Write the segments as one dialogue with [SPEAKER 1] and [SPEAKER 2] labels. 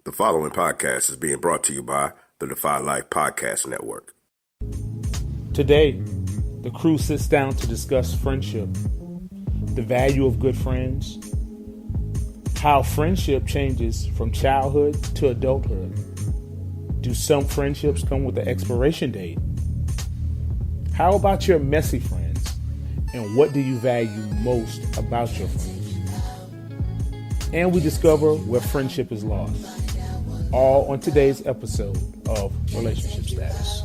[SPEAKER 1] The following podcast is being brought to you by the Defy Life Podcast Network.
[SPEAKER 2] Today, the crew sits down to discuss friendship, the value of good friends, how friendship changes from childhood to adulthood. Do some friendships come with an expiration date? How about your messy friends? And what do you value most about your friends? And we discover where friendship is lost. All on today's episode of Relationship Status.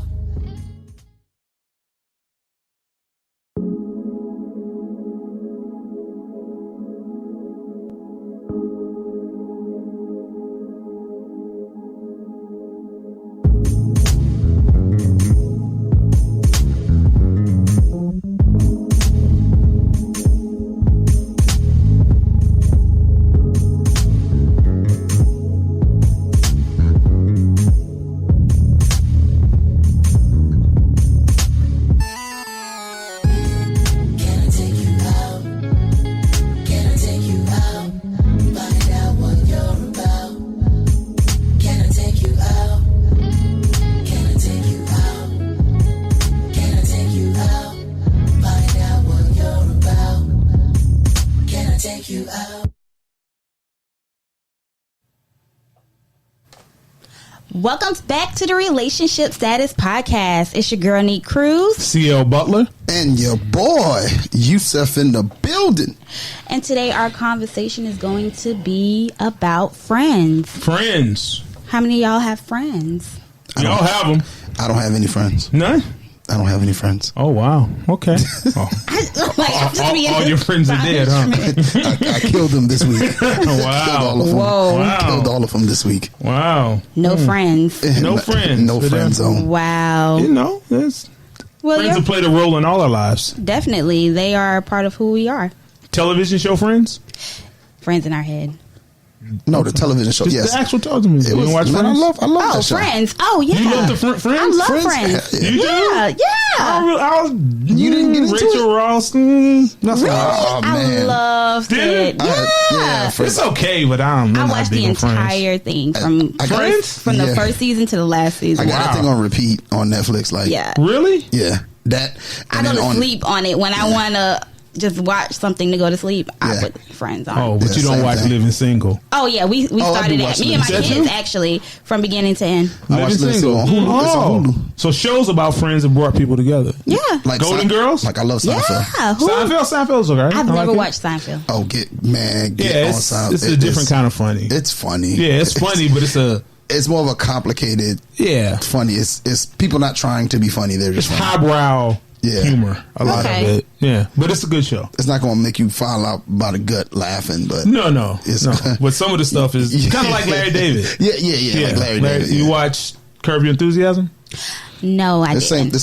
[SPEAKER 3] Welcome back to the Relationship Status Podcast. It's your girl, Nique
[SPEAKER 2] CL Butler.
[SPEAKER 4] And your boy, Yusuf in the building.
[SPEAKER 3] And today our conversation is going to be about friends.
[SPEAKER 2] Friends.
[SPEAKER 3] How many of y'all have friends?
[SPEAKER 2] Y'all have them.
[SPEAKER 4] I don't have any friends.
[SPEAKER 2] None?
[SPEAKER 4] I don't have any friends.
[SPEAKER 2] Oh, wow. Okay. Oh. All your friends are dead, huh?
[SPEAKER 4] I killed them this week.
[SPEAKER 2] Wow.
[SPEAKER 4] Killed all of them.
[SPEAKER 3] Whoa.
[SPEAKER 2] Wow.
[SPEAKER 4] Killed all of them this week.
[SPEAKER 2] Wow.
[SPEAKER 3] No friends.
[SPEAKER 2] No friends.
[SPEAKER 4] No friend zone.
[SPEAKER 3] Wow.
[SPEAKER 2] You know, friends have played a role in all our lives.
[SPEAKER 3] Definitely. They are a part of who we are.
[SPEAKER 2] Television show Friends?
[SPEAKER 3] Friends in our head.
[SPEAKER 4] No, the television show.
[SPEAKER 2] Just
[SPEAKER 4] Yes.
[SPEAKER 2] the actual television show. You didn't watch Friends?
[SPEAKER 4] I love
[SPEAKER 3] Oh,
[SPEAKER 4] that show.
[SPEAKER 3] Friends. Oh, yeah.
[SPEAKER 2] You love the Friends?
[SPEAKER 3] I love
[SPEAKER 4] Friends?
[SPEAKER 3] Friends.
[SPEAKER 4] Yeah.
[SPEAKER 2] You do?
[SPEAKER 3] Yeah.
[SPEAKER 2] I was,
[SPEAKER 4] You didn't get into
[SPEAKER 2] Rachel
[SPEAKER 4] it?
[SPEAKER 2] Ross. Nothing.
[SPEAKER 3] Really?
[SPEAKER 4] Oh,
[SPEAKER 3] I
[SPEAKER 4] man.
[SPEAKER 3] loved
[SPEAKER 2] Did
[SPEAKER 3] it.
[SPEAKER 2] you?
[SPEAKER 3] Yeah.
[SPEAKER 2] It's okay, but I'm
[SPEAKER 3] I
[SPEAKER 2] not
[SPEAKER 3] watched
[SPEAKER 2] big
[SPEAKER 3] the
[SPEAKER 2] on Friends.
[SPEAKER 3] entire thing from
[SPEAKER 4] I got-
[SPEAKER 2] Friends?
[SPEAKER 3] from the
[SPEAKER 4] Yeah.
[SPEAKER 3] first season to the last
[SPEAKER 4] I
[SPEAKER 3] season.
[SPEAKER 4] got that thing on repeat on Netflix. Like,
[SPEAKER 3] Yeah.
[SPEAKER 2] Really?
[SPEAKER 4] yeah, that.
[SPEAKER 3] I
[SPEAKER 4] And
[SPEAKER 3] go
[SPEAKER 4] then
[SPEAKER 3] to
[SPEAKER 4] on,
[SPEAKER 3] sleep on it when I want to just watch something to go to sleep. I
[SPEAKER 4] Yeah.
[SPEAKER 3] put Friends on.
[SPEAKER 2] Oh, but
[SPEAKER 4] Yeah,
[SPEAKER 2] you don't
[SPEAKER 4] same
[SPEAKER 2] watch
[SPEAKER 4] thing.
[SPEAKER 2] Living Single.
[SPEAKER 3] Oh yeah, we
[SPEAKER 4] I do
[SPEAKER 3] started
[SPEAKER 4] watch
[SPEAKER 3] that. Me and my
[SPEAKER 2] Living
[SPEAKER 3] kids
[SPEAKER 2] Single.
[SPEAKER 3] actually from beginning to end.
[SPEAKER 4] I watched
[SPEAKER 2] Living
[SPEAKER 4] Living
[SPEAKER 2] Single.
[SPEAKER 4] Single on Hulu. It's on Hulu.
[SPEAKER 2] So shows about friends that brought people together.
[SPEAKER 3] Yeah,
[SPEAKER 4] Like
[SPEAKER 2] Golden Girls?
[SPEAKER 4] Like I love
[SPEAKER 3] yeah.
[SPEAKER 4] Seinfeld.
[SPEAKER 3] Who?
[SPEAKER 2] Seinfeld's okay.
[SPEAKER 3] I've
[SPEAKER 2] I
[SPEAKER 3] never
[SPEAKER 2] like it.
[SPEAKER 3] watched Seinfeld.
[SPEAKER 4] Oh, get on
[SPEAKER 2] Yeah, it's
[SPEAKER 4] Seinfeld.
[SPEAKER 2] a different kind of funny.
[SPEAKER 4] It's funny.
[SPEAKER 2] Yeah, it's funny, but
[SPEAKER 4] It's more of a complicated
[SPEAKER 2] yeah,
[SPEAKER 4] funny. It's people not trying to be funny. They're
[SPEAKER 2] it's
[SPEAKER 4] just funny.
[SPEAKER 2] highbrow
[SPEAKER 4] Yeah.
[SPEAKER 2] humor. A lot
[SPEAKER 3] Okay.
[SPEAKER 2] of it. Yeah, but it's a good show.
[SPEAKER 4] It's not going to make you fall out by the gut laughing, but
[SPEAKER 2] No.
[SPEAKER 4] It's-
[SPEAKER 2] But some of the stuff is kind of like Larry David.
[SPEAKER 4] yeah, like Larry David.
[SPEAKER 2] You
[SPEAKER 4] Yeah.
[SPEAKER 2] watch Curb Your Enthusiasm?
[SPEAKER 3] No, I
[SPEAKER 4] the
[SPEAKER 3] didn't.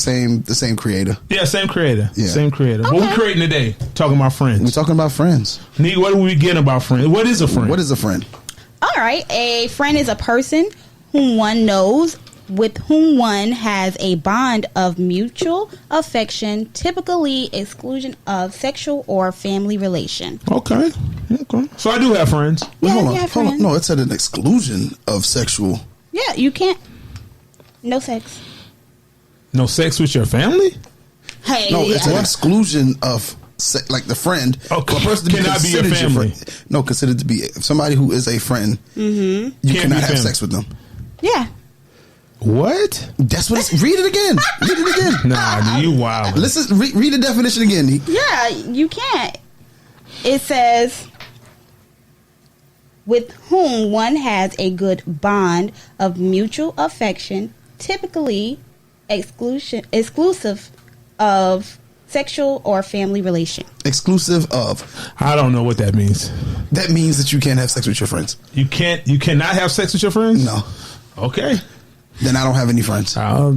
[SPEAKER 4] same creator.
[SPEAKER 2] Yeah, same creator.
[SPEAKER 4] Yeah.
[SPEAKER 2] Same creator. What we creating today? Talking about
[SPEAKER 4] We're
[SPEAKER 2] friends.
[SPEAKER 4] talking about friends.
[SPEAKER 2] Nique, what are we getting about friends? What is a friend?
[SPEAKER 4] What is a friend?
[SPEAKER 3] All right, a friend is a person whom one knows, with whom one has a bond of mutual affection, typically exclusion of sexual or family relation.
[SPEAKER 2] Okay. So I do have friends.
[SPEAKER 4] Wait,
[SPEAKER 3] Yeah,
[SPEAKER 4] hold
[SPEAKER 3] you
[SPEAKER 4] on.
[SPEAKER 3] have friends.
[SPEAKER 4] No, it said an exclusion of sexual.
[SPEAKER 3] Yeah, you can't. No sex.
[SPEAKER 2] No sex with your family?
[SPEAKER 3] Hey,
[SPEAKER 4] No, it's an
[SPEAKER 3] yeah.
[SPEAKER 4] exclusion of like the friend.
[SPEAKER 2] Okay.
[SPEAKER 4] For a person to
[SPEAKER 2] Cannot be your
[SPEAKER 4] considered
[SPEAKER 2] family.
[SPEAKER 4] friend. No, considered to be somebody who is a friend. Mm-hmm. You
[SPEAKER 2] Can't
[SPEAKER 4] cannot
[SPEAKER 2] be
[SPEAKER 4] have
[SPEAKER 2] family.
[SPEAKER 4] sex with them.
[SPEAKER 3] Yeah.
[SPEAKER 2] What?
[SPEAKER 4] That's what it's. Read it again. Read it again.
[SPEAKER 2] Nah, you wild.
[SPEAKER 4] Listen. Read the definition again. Nique.
[SPEAKER 3] Yeah, you can't. It says, with whom one has a good bond of mutual affection, typically exclusive of sexual or family relation.
[SPEAKER 4] Exclusive of.
[SPEAKER 2] I don't know what that means.
[SPEAKER 4] That means that you can't have sex with your friends.
[SPEAKER 2] You cannot have sex with your friends?
[SPEAKER 4] No.
[SPEAKER 2] Okay.
[SPEAKER 4] Then I don't have any friends.
[SPEAKER 3] Ooh.
[SPEAKER 2] Wow.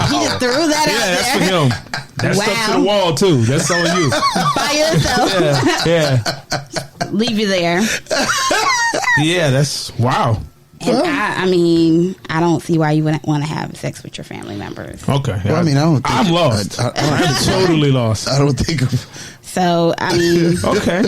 [SPEAKER 3] He just threw that
[SPEAKER 2] Yeah, that's for
[SPEAKER 3] out
[SPEAKER 2] him. That's stuck to
[SPEAKER 3] Wow.
[SPEAKER 2] the wall too. That's on you.
[SPEAKER 3] there by yourself.
[SPEAKER 2] Yeah.
[SPEAKER 3] Leave you there.
[SPEAKER 2] Yeah, that's wow.
[SPEAKER 3] And I mean, I don't see why you wouldn't want to have sex with your family members.
[SPEAKER 2] Okay.
[SPEAKER 4] Well, I mean, I don't think
[SPEAKER 2] I'm lost.
[SPEAKER 4] I
[SPEAKER 2] I'm totally lost.
[SPEAKER 4] don't think.
[SPEAKER 3] So, I mean,
[SPEAKER 2] Okay.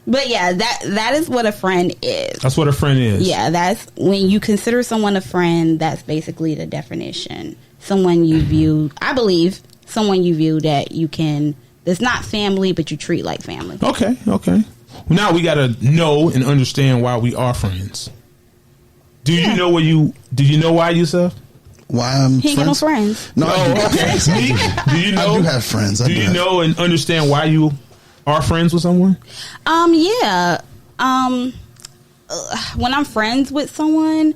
[SPEAKER 3] But yeah, that is what a friend is.
[SPEAKER 2] That's what a friend is.
[SPEAKER 3] Yeah, that's when you consider someone a friend. That's basically the definition. Someone you view, I believe, someone you view that you can. That's not family, but you treat like family.
[SPEAKER 2] Okay. Now we got to know and understand why we are friends. Do you know why, Yusuf?
[SPEAKER 4] Why I'm
[SPEAKER 3] He ain't got no friends.
[SPEAKER 4] No, I do.
[SPEAKER 2] Okay. Do you know?
[SPEAKER 4] I do have friends.
[SPEAKER 2] Do you know and understand why you are friends with someone?
[SPEAKER 3] Yeah. When I'm friends with someone,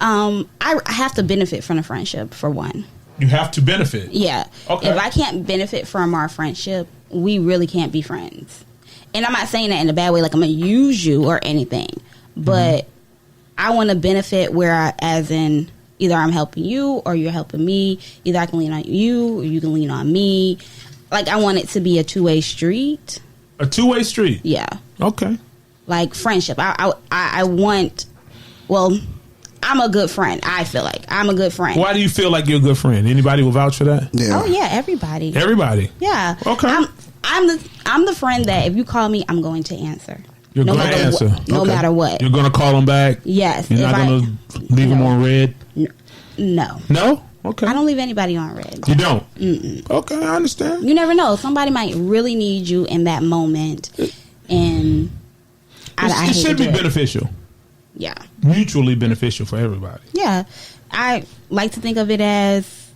[SPEAKER 3] I have to benefit from the friendship, for one.
[SPEAKER 2] You have to benefit.
[SPEAKER 3] Yeah.
[SPEAKER 2] Okay.
[SPEAKER 3] If I can't benefit from our friendship, we really can't be friends. And I'm not saying that in a bad way, like I'm going to use you or anything. But I want to benefit as in either I'm helping you or you're helping me. Either I can lean on you or you can lean on me. Like, I want it to be a two-way street.
[SPEAKER 2] A two-way street?
[SPEAKER 3] Yeah.
[SPEAKER 2] Okay.
[SPEAKER 3] Like, friendship. I want... Well... I'm a good friend. I feel like I'm a good friend.
[SPEAKER 2] Why do you feel like you're a good friend? Anybody will vouch for that?
[SPEAKER 4] Yeah.
[SPEAKER 3] Oh yeah, everybody.
[SPEAKER 2] Everybody.
[SPEAKER 3] Yeah.
[SPEAKER 2] Okay.
[SPEAKER 3] I'm the friend that if you call me, I'm going to answer.
[SPEAKER 2] You're going to answer.
[SPEAKER 3] No matter what.
[SPEAKER 2] You're going to call them back.
[SPEAKER 3] Yes.
[SPEAKER 2] You're not going to leave them on red.
[SPEAKER 3] No.
[SPEAKER 2] No. Okay.
[SPEAKER 3] I don't leave anybody on red.
[SPEAKER 2] You don't. Mm-mm. Okay, I understand.
[SPEAKER 3] You never know. Somebody might really need you in that moment, and
[SPEAKER 2] it should be beneficial.
[SPEAKER 3] Yeah.
[SPEAKER 2] Mutually beneficial for everybody.
[SPEAKER 3] Yeah. I like to think of it as,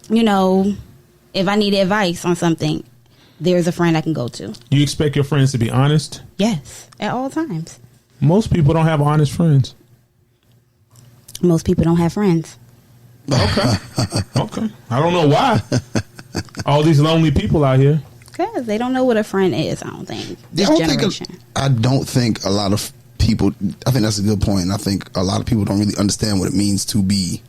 [SPEAKER 3] if I need advice on something, there's a friend I can go to.
[SPEAKER 2] You expect your friends to be honest?
[SPEAKER 3] Yes, at all times.
[SPEAKER 2] Most people don't have honest friends.
[SPEAKER 3] Most people don't have friends.
[SPEAKER 2] Okay. I don't know why. All these lonely people out here.
[SPEAKER 3] Because they don't know what a friend is, I don't think.
[SPEAKER 4] I don't think a lot of people, I think that's a good point. I think a lot of people don't really understand what it means to be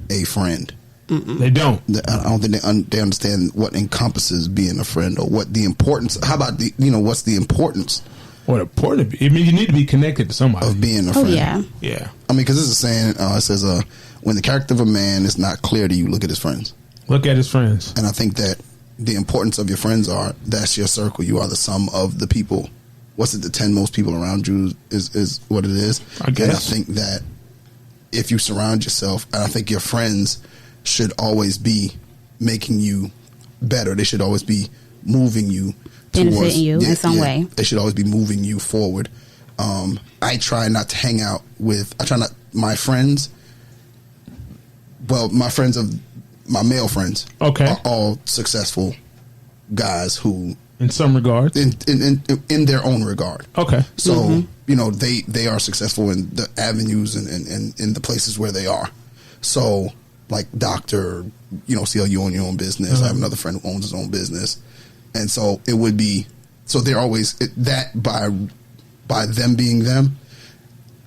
[SPEAKER 4] a friend.
[SPEAKER 3] Mm-mm.
[SPEAKER 2] They don't.
[SPEAKER 4] I don't think they understand what encompasses being a friend or what the importance. How about what's the importance?
[SPEAKER 2] What important? I mean, you need to be connected to somebody
[SPEAKER 4] of being a friend.
[SPEAKER 3] Yeah.
[SPEAKER 4] I mean, because this is a saying. It says, "When the character of a man is not clear to you, look at his friends."
[SPEAKER 2] Look at his friends.
[SPEAKER 4] And I think that the importance of your friends that's your circle. You are the sum of the people. What's it? The 10 most people around you is what it is.
[SPEAKER 2] I guess.
[SPEAKER 4] And I think that if you surround yourself, and I think your friends should always be making you better. They should always be moving you
[SPEAKER 3] benefiting you in some way.
[SPEAKER 4] They should always be moving you forward. I try not to hang out with. My friends. Well, my male friends, are all successful guys who.
[SPEAKER 2] In some regard,
[SPEAKER 4] in their own regard.
[SPEAKER 2] Okay.
[SPEAKER 4] So, they are successful in the avenues and in the places where they are. So, like doctor, see how you own your own business.
[SPEAKER 2] Mm-hmm.
[SPEAKER 4] I have another friend who owns his own business. And so it would be, so they're always that by them being them.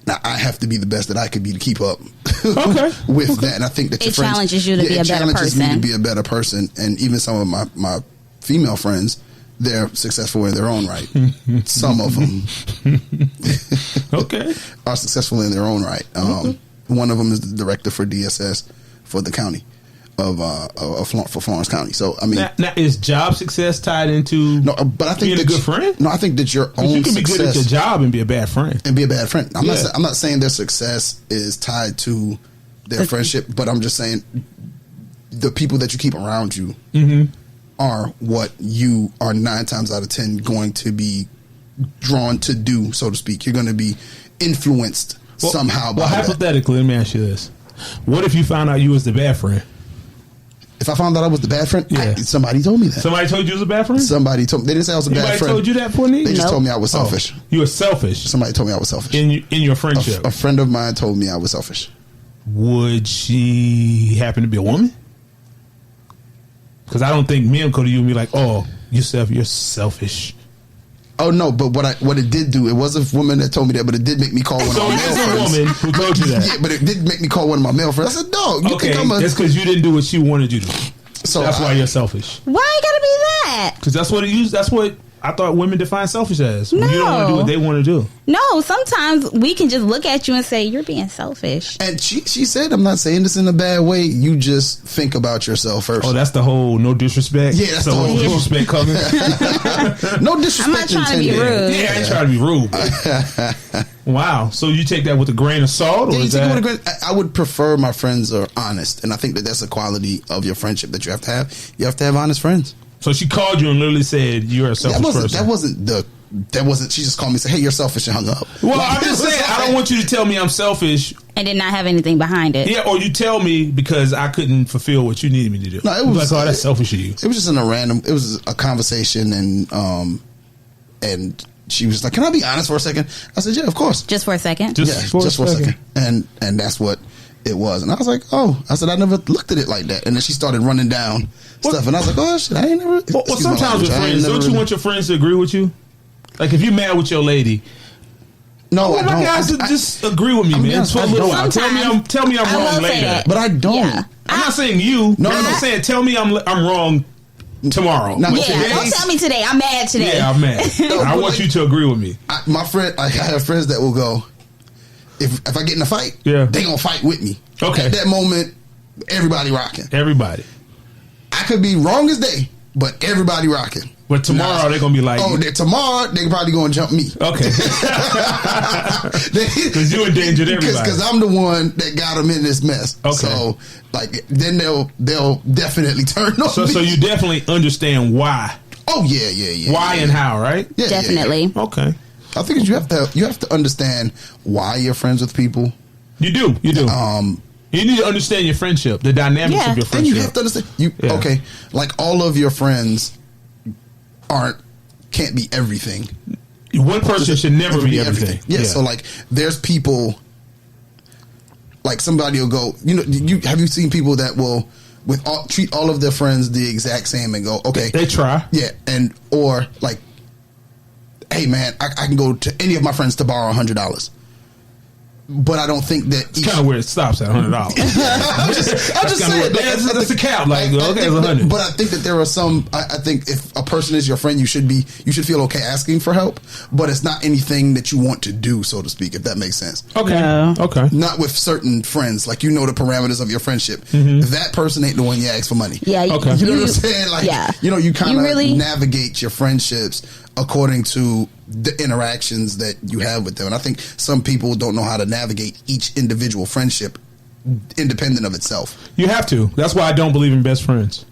[SPEAKER 4] Now I have to be the best that I could be to keep up with that. And I think that
[SPEAKER 3] it challenges you to be a better person. It challenges me to be
[SPEAKER 4] a better person. And even some of my female friends, they're successful in their own right. Some of them are successful in their own right. One of them is the director for DSS for the county for Florence County. So I mean,
[SPEAKER 2] now is job success tied into being a good friend?
[SPEAKER 4] No, I think that your own
[SPEAKER 2] you can
[SPEAKER 4] success
[SPEAKER 2] be good at your job and be a bad friend.
[SPEAKER 4] I'm not saying their success is tied to their friendship, but I'm just saying the people that you keep around you are what you are 9 times out of 10 going to be drawn to do, so to speak. You're going to be influenced somehow by that.
[SPEAKER 2] Hypothetically, let me ask you this. What if you found out you was the bad friend?
[SPEAKER 4] If I found out I was the bad friend,
[SPEAKER 2] yeah.
[SPEAKER 4] Somebody told me that.
[SPEAKER 2] Somebody told you was a bad friend?
[SPEAKER 4] Somebody told me. They didn't say I was a bad friend.
[SPEAKER 2] Somebody told you that, Porney?
[SPEAKER 4] They just told me I was selfish.
[SPEAKER 2] You were selfish?
[SPEAKER 4] Somebody told me I was selfish.
[SPEAKER 2] In your friendship?
[SPEAKER 4] A friend of mine told me I was selfish.
[SPEAKER 2] Would she happen to be a woman? Because I don't think men go to you and be like, "Oh, Yusuf, you're selfish."
[SPEAKER 4] Oh no! But what it did do, it was a woman that told me that, but it did make me call one of my male friends. So it is a woman who told you that. Yeah, but it did make me call one of my male friends. I said, "Dog, you think I'm a..."
[SPEAKER 2] That's because you didn't do what she wanted you to do. So that's why you're selfish.
[SPEAKER 3] Why it gotta be that?
[SPEAKER 2] Because that's what it used. That's what I thought women define selfish as when
[SPEAKER 3] No.
[SPEAKER 2] you don't want to do what they want to do.
[SPEAKER 3] No, sometimes we can just look at you and say, you're being selfish.
[SPEAKER 4] And she said, I'm not saying this in a bad way. You just think about yourself first.
[SPEAKER 2] Oh, that's the whole no disrespect.
[SPEAKER 4] Yeah, that's
[SPEAKER 2] so
[SPEAKER 4] the whole
[SPEAKER 2] disrespect coming.
[SPEAKER 4] No disrespect.
[SPEAKER 3] I'm not trying to be
[SPEAKER 4] intended.
[SPEAKER 3] rude.
[SPEAKER 2] Yeah, I ain't trying to be rude. But wow. So you take that with a grain of salt, or
[SPEAKER 4] Yeah, you
[SPEAKER 2] is
[SPEAKER 4] take it
[SPEAKER 2] that?
[SPEAKER 4] with a grain- I would prefer my friends are honest, and I think that that's a quality of your friendship that you have to have. You have to have honest friends.
[SPEAKER 2] So she called you and literally said you're a selfish person.
[SPEAKER 4] That wasn't. She just called me and said, "Hey, you're selfish," and hung up.
[SPEAKER 2] Well,
[SPEAKER 4] Like,
[SPEAKER 2] I'm just saying, I don't want you to tell me I'm selfish.
[SPEAKER 3] And did not have anything behind it.
[SPEAKER 2] Yeah, or you tell me because I couldn't fulfill what you needed me to do.
[SPEAKER 4] No, it was
[SPEAKER 2] like, oh, that's selfish of you.
[SPEAKER 4] It was just in a random. It was a conversation, and she was like, "Can I be honest for a second?" I said, "Yeah, of course."
[SPEAKER 3] Just for a second.
[SPEAKER 4] Just for a second. And that's what it was. And I was like, "Oh," I said, "I never looked at it like that." And then she started running down stuff, and I was like, "Oh shit, I ain't never."
[SPEAKER 2] Well, sometimes with friends, don't you want your friends to agree with you? Like if you're mad with your lady,
[SPEAKER 4] No,
[SPEAKER 2] I don't. Guys, just agree with me, man.
[SPEAKER 4] honest,
[SPEAKER 2] For a
[SPEAKER 4] I
[SPEAKER 2] little
[SPEAKER 4] don't.
[SPEAKER 2] while. Tell me I'm
[SPEAKER 3] I will
[SPEAKER 2] wrong
[SPEAKER 3] say
[SPEAKER 2] later.
[SPEAKER 3] that.
[SPEAKER 4] But I don't.
[SPEAKER 3] Yeah.
[SPEAKER 2] I'm not saying you.
[SPEAKER 4] No,
[SPEAKER 2] I'm
[SPEAKER 4] no.
[SPEAKER 2] saying tell me I'm wrong tomorrow.
[SPEAKER 4] No,
[SPEAKER 3] Yeah,
[SPEAKER 4] today-
[SPEAKER 3] don't tell me today. I'm mad today.
[SPEAKER 2] Yeah, I'm mad. I want you to agree with me.
[SPEAKER 4] my friend, I have friends that will go, if I get in a fight,
[SPEAKER 2] Yeah.
[SPEAKER 4] they gonna fight with me.
[SPEAKER 2] Okay.
[SPEAKER 4] At that moment, everybody rocking.
[SPEAKER 2] Everybody.
[SPEAKER 4] I could be wrong as day, but everybody rocking.
[SPEAKER 2] But tomorrow they're gonna be like,
[SPEAKER 4] tomorrow they probably gonna jump me.
[SPEAKER 2] okay, because you endangered everybody.
[SPEAKER 4] Because I'm the one that got them in this mess.
[SPEAKER 2] Okay.
[SPEAKER 4] So like then they'll definitely turn on me.
[SPEAKER 2] So you definitely understand why,
[SPEAKER 4] Oh yeah.
[SPEAKER 2] why and how, right?
[SPEAKER 4] Yeah, yeah,
[SPEAKER 3] Definitely.
[SPEAKER 4] yeah.
[SPEAKER 2] Okay,
[SPEAKER 4] I think you have to understand why you're friends with people.
[SPEAKER 2] you do. You need to understand your friendship, the dynamics
[SPEAKER 3] Yeah.
[SPEAKER 2] of your
[SPEAKER 4] And
[SPEAKER 2] friendship.
[SPEAKER 4] you have to understand
[SPEAKER 2] Yeah.
[SPEAKER 4] okay, like all of your friends can't be everything.
[SPEAKER 2] One person should never be everything.
[SPEAKER 4] Yeah, so like there's people like somebody will go, have you seen people that will treat all of their friends the exact same and go, okay.
[SPEAKER 2] they try.
[SPEAKER 4] Yeah, or like, hey man, I can go to any of my friends to borrow $100. But I don't think that
[SPEAKER 2] It's kind of where it stops at $100.
[SPEAKER 4] I'm just saying
[SPEAKER 2] that's the cap. Like, okay, it's
[SPEAKER 4] it's
[SPEAKER 2] 100.
[SPEAKER 4] But I think that there are some. I think if a person is your friend, you should feel okay asking for help. But it's not anything that you want to do, so to speak. If that makes sense.
[SPEAKER 2] Okay.
[SPEAKER 3] No.
[SPEAKER 2] Okay.
[SPEAKER 4] Not with certain friends, like the parameters of your friendship.
[SPEAKER 2] Mm-hmm.
[SPEAKER 4] That person ain't the one you ask for money.
[SPEAKER 3] Yeah.
[SPEAKER 2] Okay.
[SPEAKER 4] You know what I'm saying? Like,
[SPEAKER 3] yeah.
[SPEAKER 4] you kind of
[SPEAKER 3] really
[SPEAKER 4] navigate your friendships according to the interactions that you have with them. And I think some people don't know how to navigate each individual friendship independent of itself.
[SPEAKER 2] You have to. That's why I don't believe in best friends.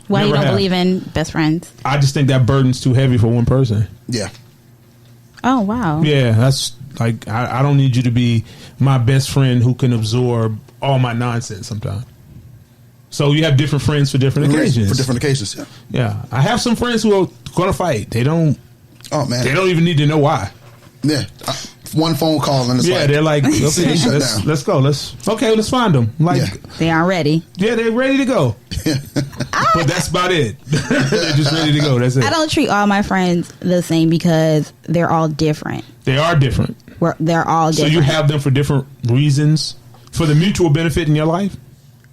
[SPEAKER 3] Why you
[SPEAKER 2] Never
[SPEAKER 3] don't
[SPEAKER 2] have.
[SPEAKER 3] believe in best friends?
[SPEAKER 2] I just think that burden's too heavy for one person.
[SPEAKER 4] Yeah.
[SPEAKER 3] Oh wow.
[SPEAKER 2] Yeah, that's like I don't need you to be my best friend who can absorb all my nonsense sometimes. So you have different friends for different occasions.
[SPEAKER 4] For different occasions, yeah.
[SPEAKER 2] Yeah, I have some friends who are going to fight. They don't even need to know why.
[SPEAKER 4] Yeah. One phone call and it's
[SPEAKER 2] They're like, okay,
[SPEAKER 4] shut down.
[SPEAKER 2] let's go. Let's find them. Like,
[SPEAKER 4] Yeah.
[SPEAKER 3] They aren't ready.
[SPEAKER 2] yeah, they're ready to go. But that's about it. They're just ready to go. That's it.
[SPEAKER 3] I don't treat all my friends the same because they're all different.
[SPEAKER 2] They are different.
[SPEAKER 3] They're all
[SPEAKER 2] So
[SPEAKER 3] different.
[SPEAKER 2] you have them for different reasons, for the mutual benefit in your life.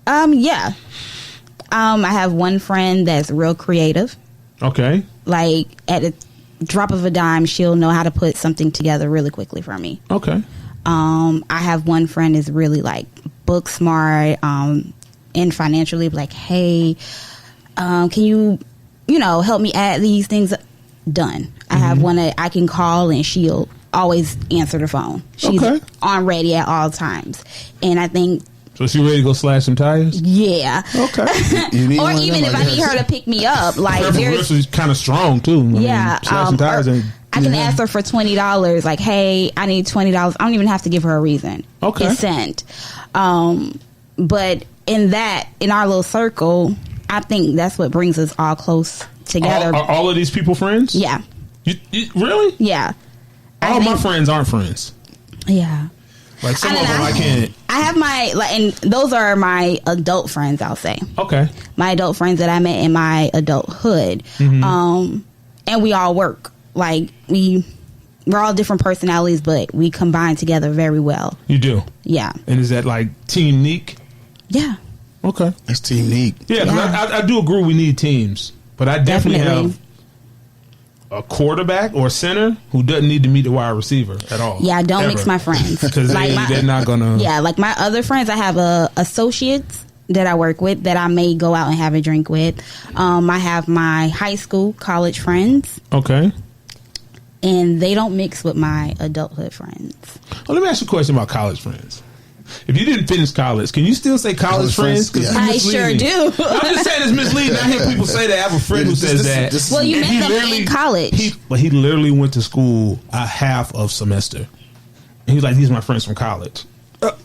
[SPEAKER 3] Yeah. I have one friend that's real creative.
[SPEAKER 2] Okay.
[SPEAKER 3] Like at a drop of a dime, she'll know how to put something together really quickly for me.
[SPEAKER 2] Okay.
[SPEAKER 3] I have one friend is really like book smart, and financially like, hey, can you help me add these things? Done. I have one that I can call and she'll always answer the phone. She's on ready at all times. And I think,
[SPEAKER 2] So she ready to go slash some tires?
[SPEAKER 3] yeah.
[SPEAKER 2] Okay.
[SPEAKER 4] You need
[SPEAKER 3] Or
[SPEAKER 4] one of
[SPEAKER 3] even
[SPEAKER 4] them,
[SPEAKER 3] if I need her to pick me up, like there's
[SPEAKER 2] is kind of strong too. I
[SPEAKER 3] yeah,
[SPEAKER 2] mean, slash some tires
[SPEAKER 3] or
[SPEAKER 2] and
[SPEAKER 3] I can ask her for $20. Like, hey, I need $20. I don't even have to give her a reason.
[SPEAKER 2] Okay.
[SPEAKER 3] It's sent. But in our little circle, I think that's what brings us all close together.
[SPEAKER 2] Are all of these people friends?
[SPEAKER 3] Yeah,
[SPEAKER 2] You really?
[SPEAKER 3] yeah.
[SPEAKER 2] All my friends aren't friends.
[SPEAKER 3] Yeah.
[SPEAKER 2] Like some
[SPEAKER 3] I
[SPEAKER 2] of
[SPEAKER 3] don't
[SPEAKER 2] them,
[SPEAKER 3] know.
[SPEAKER 2] I can't.
[SPEAKER 3] I have and those are my adult friends, I'll say.
[SPEAKER 2] Okay.
[SPEAKER 3] My adult friends that I met in my adulthood.
[SPEAKER 2] Mm-hmm.
[SPEAKER 3] And we all work. Like, we're all different personalities, but we combine together very well.
[SPEAKER 2] You do.
[SPEAKER 3] Yeah.
[SPEAKER 2] And is that like Team Nique?
[SPEAKER 3] Yeah.
[SPEAKER 2] Okay.
[SPEAKER 4] That's Team Nique.
[SPEAKER 2] Yeah, 'cause
[SPEAKER 3] Yeah.
[SPEAKER 2] I do agree we need teams, but I definitely have a quarterback or center who doesn't need to meet the wide receiver at all.
[SPEAKER 3] Yeah, I don't mix my friends.
[SPEAKER 2] Because they're not going to...
[SPEAKER 3] Yeah, like my other friends, I have associates that I work with that I may go out and have a drink with. I have my high school, college friends.
[SPEAKER 2] Okay.
[SPEAKER 3] And they don't mix with my adulthood friends.
[SPEAKER 2] Well, let me ask you a question about college friends. If you didn't finish college, can you still say college friends?
[SPEAKER 4] Yeah.
[SPEAKER 3] I sure do.
[SPEAKER 2] I'm just saying it's misleading. I hear people say that. I have a friend who says that.
[SPEAKER 3] Well, you met them in college.
[SPEAKER 2] He literally went to school a half of semester. And he was like, these are my friends from college.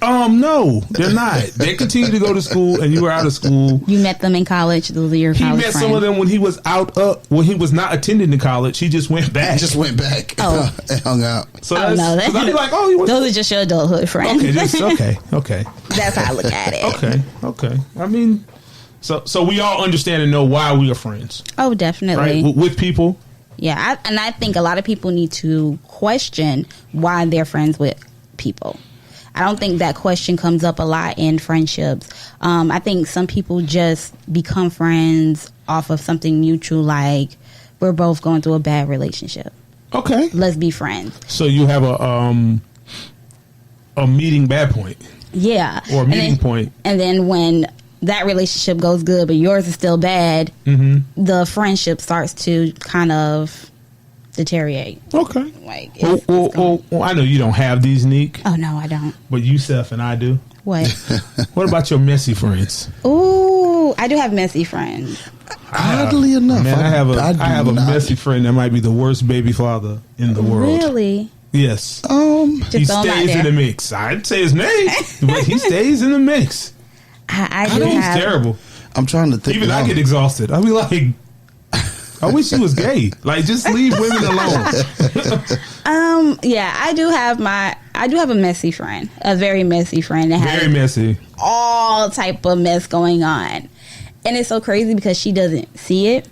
[SPEAKER 2] No, they're not. They continue to go to school, and you were out of school.
[SPEAKER 3] You met them in college. Those are your college friends.
[SPEAKER 2] He met some of them when he was when he was not attending the college. He just went back.
[SPEAKER 4] And hung out.
[SPEAKER 2] So I'd be like,
[SPEAKER 3] those are just your adulthood friends.
[SPEAKER 2] Okay.
[SPEAKER 3] That's how I look at it.
[SPEAKER 2] Okay. I mean, so we all understand and know why we are friends.
[SPEAKER 3] Oh, definitely.
[SPEAKER 2] Right? With people.
[SPEAKER 3] Yeah, and I think a lot of people need to question why they're friends with people. I don't think that question comes up a lot in friendships. I think some people just become friends off of something mutual, like we're both going through a bad relationship.
[SPEAKER 2] Okay.
[SPEAKER 3] Let's be friends.
[SPEAKER 2] So you have a meeting bad point.
[SPEAKER 3] Yeah.
[SPEAKER 2] Or a meeting point.
[SPEAKER 3] And then when that relationship goes good, but yours is still bad, the friendship starts to kind of deteriorate.
[SPEAKER 2] Okay.
[SPEAKER 3] Like,
[SPEAKER 2] well, I know you don't have these, Nique.
[SPEAKER 3] Oh, no, I don't.
[SPEAKER 2] But Yusuf and I do.
[SPEAKER 3] What?
[SPEAKER 2] What about your messy friends?
[SPEAKER 3] Ooh, I do have messy friends.
[SPEAKER 4] Oddly enough,
[SPEAKER 2] man, I have a messy friend that might be the worst baby father in the world.
[SPEAKER 3] Really?
[SPEAKER 2] Yes.
[SPEAKER 3] Just
[SPEAKER 2] he stays in the mix. I'd say his name, but he stays in the mix.
[SPEAKER 3] I
[SPEAKER 2] think he's terrible.
[SPEAKER 4] I'm trying to think.
[SPEAKER 2] Even I get exhausted. I'll be like, I wish he was gay. Like, just leave women alone.
[SPEAKER 3] Yeah, I do have a messy friend, a very messy friend that has
[SPEAKER 2] very messy,
[SPEAKER 3] all type of mess going on, and it's so crazy because she doesn't see it.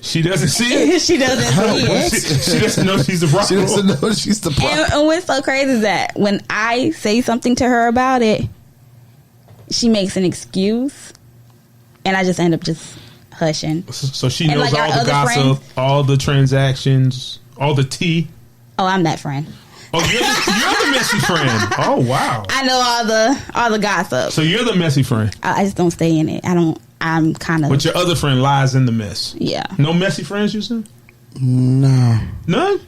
[SPEAKER 2] She doesn't see it.
[SPEAKER 3] She doesn't see it.
[SPEAKER 2] She doesn't know she's the problem.
[SPEAKER 4] She doesn't know she's the problem.
[SPEAKER 3] And what's so crazy is that when I say something to her about it, she makes an excuse, and I just end up just hushing.
[SPEAKER 2] So she knows all the gossip, all the transactions, all the tea.
[SPEAKER 3] Oh, I'm that friend.
[SPEAKER 2] Oh, you're the messy friend. Oh, wow.
[SPEAKER 3] I know all the gossip.
[SPEAKER 2] So you're the messy friend.
[SPEAKER 3] I just don't stay in it. I'm kind of.
[SPEAKER 2] But your other friend lies in the mess.
[SPEAKER 3] Yeah.
[SPEAKER 2] No messy friends, you said?
[SPEAKER 4] No.
[SPEAKER 2] None?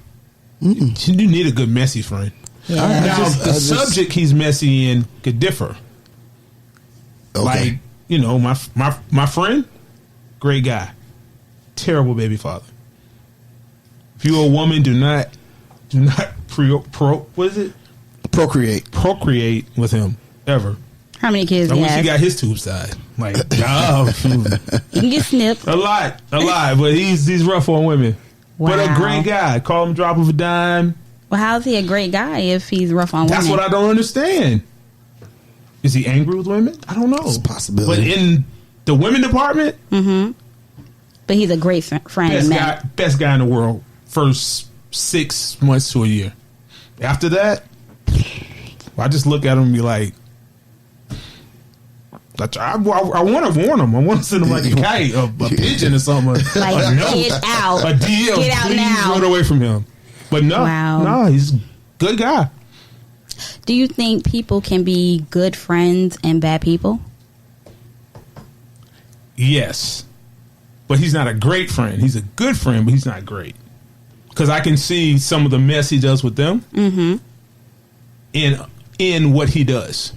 [SPEAKER 2] Mm-mm. You need a good messy friend.
[SPEAKER 3] Yeah.
[SPEAKER 2] Now, the subject he's messy in could differ.
[SPEAKER 4] Okay.
[SPEAKER 2] Like, you know, my friend, great guy, terrible baby father. If you're a woman, do not procreate with him ever.
[SPEAKER 3] How many kids?
[SPEAKER 2] I wish he got his tubes tied. Like,
[SPEAKER 3] you can get snipped.
[SPEAKER 2] a lot, but he's rough on women.
[SPEAKER 3] Wow.
[SPEAKER 2] But a great guy. Call him drop of a dime.
[SPEAKER 3] Well, how's he a great guy if he's rough on women?
[SPEAKER 2] That's what I don't understand. Is he angry with women? I don't know.
[SPEAKER 4] It's a possibility.
[SPEAKER 2] But in the women department,
[SPEAKER 3] but he's a great friend.
[SPEAKER 2] Best guy in the world. First 6 months to a year. After that, I just look at him and be like, I want to warn him. I want to send him like a kite, a pigeon or something.
[SPEAKER 3] Like, get out.
[SPEAKER 2] A deal.
[SPEAKER 3] Get out
[SPEAKER 2] please
[SPEAKER 3] now.
[SPEAKER 2] run away from him. But no, he's a good guy.
[SPEAKER 3] Do you think people can be good friends and bad people?
[SPEAKER 2] Yes. But he's not a great friend. He's a good friend, but he's not great. Because I can see some of the mess he does with them in what he does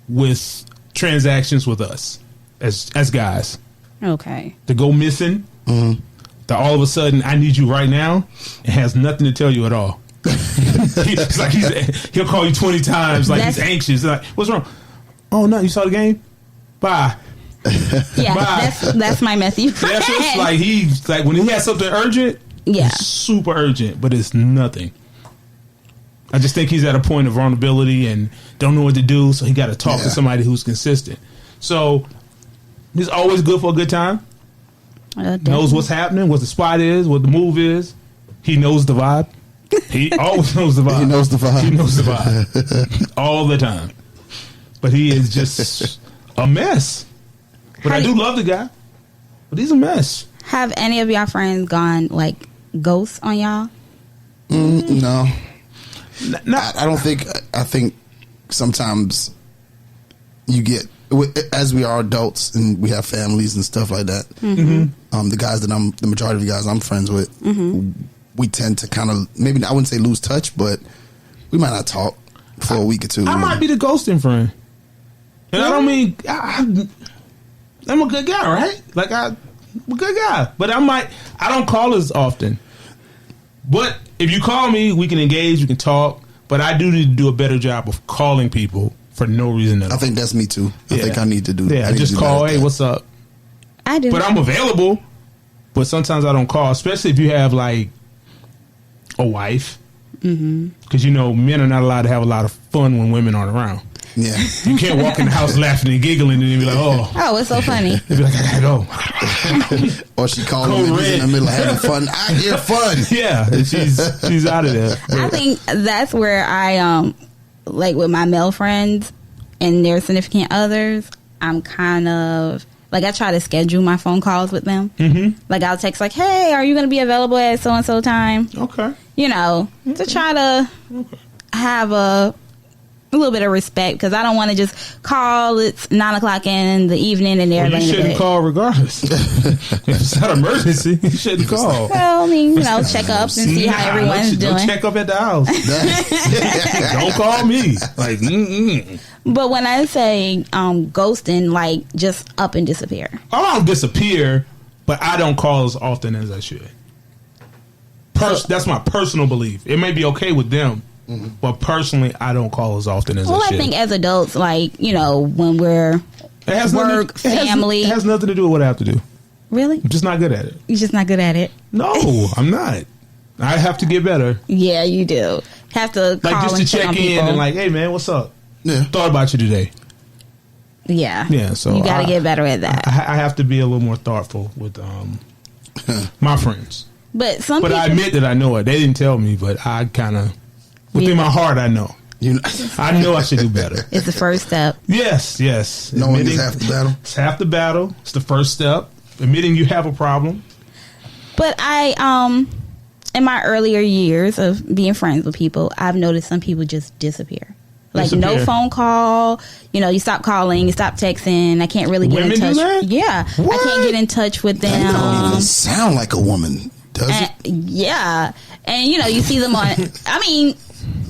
[SPEAKER 2] with transactions with us as guys.
[SPEAKER 3] Okay.
[SPEAKER 2] To go missing, to all of a sudden, I need you right now, it has nothing to tell you at all. It's like he'll call you 20 times like he's anxious. Like, what's wrong? Oh, no, you saw the game? Bye.
[SPEAKER 3] Yeah,
[SPEAKER 2] Bye.
[SPEAKER 3] that's my messy friend.
[SPEAKER 2] That's just like he's like when he has something urgent, it's super urgent, but it's nothing. I just think he's at a point of vulnerability and don't know what to do, so he got to talk to somebody who's consistent. So he's always good for a good time. Knows what's happening, what the spot is, what the move is. He knows the vibe. He always knows the vibe.
[SPEAKER 4] He knows the vibe.
[SPEAKER 2] He knows the vibe all the time. But he is just a mess. But I do love the guy. But he's a mess.
[SPEAKER 3] Have any of y'all friends gone like ghosts on y'all?
[SPEAKER 4] No.
[SPEAKER 2] No.
[SPEAKER 4] I don't think. I think sometimes you get, as we are adults and we have families and stuff like that. The guys that the majority of the guys I'm friends with, we tend to kind of, maybe I wouldn't say lose touch, but we might not talk for a week or two.
[SPEAKER 2] I might be the ghosting friend, and I don't mean I'm a good guy, right? Like I'm a good guy, but I don't call as often. But if you call me, we can engage, we can talk. But I do need to do a better job of calling people for no reason at all.
[SPEAKER 4] I think that's me too. I think I need to do that.
[SPEAKER 2] Yeah, just call, hey, what's up?
[SPEAKER 3] I do.
[SPEAKER 2] But I'm available. But sometimes I don't call, especially if you have like a wife. Because, men are not allowed to have a lot of fun when women aren't around.
[SPEAKER 4] Yeah.
[SPEAKER 2] You can't walk in the house laughing and giggling and be like,
[SPEAKER 3] oh, it's so funny.
[SPEAKER 2] They'd be like, I gotta go.
[SPEAKER 4] Or she calling me in the middle of having fun. I hear fun.
[SPEAKER 2] Yeah, she's out of there.
[SPEAKER 3] I think that's where I like with my male friends and their significant others, I'm kind of like, I try to schedule my phone calls with them. Like I'll text like, hey, are you going to be available at so and so time?
[SPEAKER 2] Okay.
[SPEAKER 3] To try to have a little bit of respect, because I don't want to just call. It's 9:00 in the evening and they're laying in bed.
[SPEAKER 2] You shouldn't call regardless. If it's not an emergency, you shouldn't call.
[SPEAKER 3] Well, I mean, check up and see how everyone's doing.
[SPEAKER 2] Don't check up at the house. Don't call me. Like,
[SPEAKER 3] But when I say ghosting, like just up and disappear.
[SPEAKER 2] I don't disappear, but I don't call as often as I should. That's my personal belief. It may be okay with them. But personally, I don't call as often as I should.
[SPEAKER 3] Well, I think as adults, like, when we're family.
[SPEAKER 2] It has nothing to do with what I have to do.
[SPEAKER 3] Really?
[SPEAKER 2] I'm just not good at it.
[SPEAKER 3] You're just not good at it?
[SPEAKER 2] No, I'm not. I have to get better.
[SPEAKER 3] Yeah, you do. Have to call
[SPEAKER 2] just to check in and like, hey, man, what's up?
[SPEAKER 4] Yeah.
[SPEAKER 2] Thought about you today.
[SPEAKER 3] Yeah.
[SPEAKER 2] Yeah, so
[SPEAKER 3] you got to get better at that.
[SPEAKER 2] I have to be a little more thoughtful with my friends.
[SPEAKER 3] But people,
[SPEAKER 2] I admit that I know it. They didn't tell me, but I kind of... Within my heart, I know. I know I should do better.
[SPEAKER 3] It's the first step.
[SPEAKER 2] Yes.
[SPEAKER 4] Knowing is half the battle.
[SPEAKER 2] It's half the battle. It's the first step. Admitting you have a problem.
[SPEAKER 3] But I, in my earlier years of being friends with people, I've noticed some people just disappear. Like no phone call. You stop calling, you stop texting. I can't really get in touch.
[SPEAKER 2] Do that?
[SPEAKER 3] Yeah.
[SPEAKER 2] What?
[SPEAKER 3] I can't get in touch with them.
[SPEAKER 4] That don't even sound like a woman, does it?
[SPEAKER 3] Yeah. And, you see them on...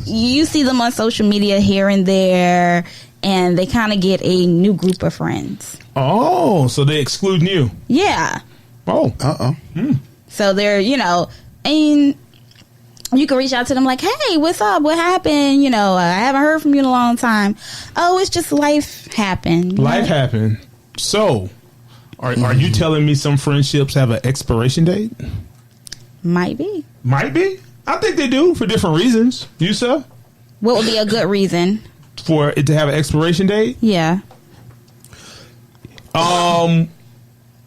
[SPEAKER 3] you see them on social media here and there, and they kind of get a new group of friends.
[SPEAKER 2] Oh, so they excluding you?
[SPEAKER 3] Yeah.
[SPEAKER 2] Oh.
[SPEAKER 3] So they're, and you can reach out to them like, hey, what's up? What happened? I haven't heard from you in a long time. Oh, it's just life happened.
[SPEAKER 2] Life happened. So, are you telling me some friendships have an expiration date?
[SPEAKER 3] Might be.
[SPEAKER 2] Might be? I think they do for different reasons. Yusuf?
[SPEAKER 3] What would be a good reason?
[SPEAKER 2] For it to have an expiration date?
[SPEAKER 3] Yeah.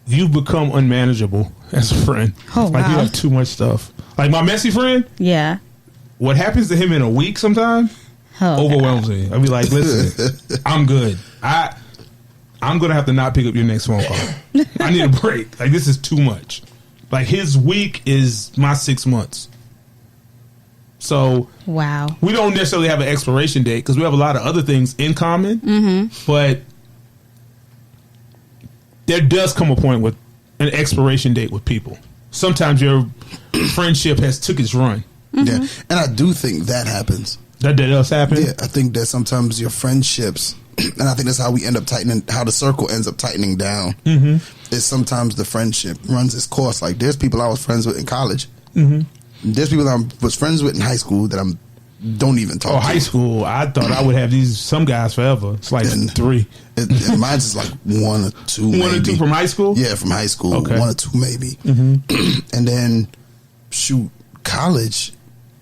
[SPEAKER 2] You've become unmanageable as a friend.
[SPEAKER 3] Oh,
[SPEAKER 2] like
[SPEAKER 3] wow.
[SPEAKER 2] you have too much stuff. Like my messy friend?
[SPEAKER 3] Yeah.
[SPEAKER 2] What happens to him in a week sometime overwhelms me. I'll be like, listen, I'm good. I'm going to have to not pick up your next phone call. I need a break. Like, this is too much. Like, his week is my 6 months. So,
[SPEAKER 3] wow.
[SPEAKER 2] We don't necessarily have an expiration date because we have a lot of other things in common. But there does come a point with an expiration date with people. Sometimes your friendship has took its run.
[SPEAKER 4] Yeah, and I do think that happens.
[SPEAKER 2] That does happen?
[SPEAKER 4] Yeah, I think that sometimes your friendships, and I think that's how we end up tightening, how the circle ends up tightening down, is sometimes the friendship runs its course. Like, there's people I was friends with in college. There's people I was friends with in high school that I don't even talk to.
[SPEAKER 2] High school, I thought I would have some guys forever. It's like 3.
[SPEAKER 4] And mine's is like 1 or 2 maybe.
[SPEAKER 2] 1 or 2 from high school?
[SPEAKER 4] Yeah, from high school.
[SPEAKER 2] Okay.
[SPEAKER 4] 1 or 2 maybe. And then, college,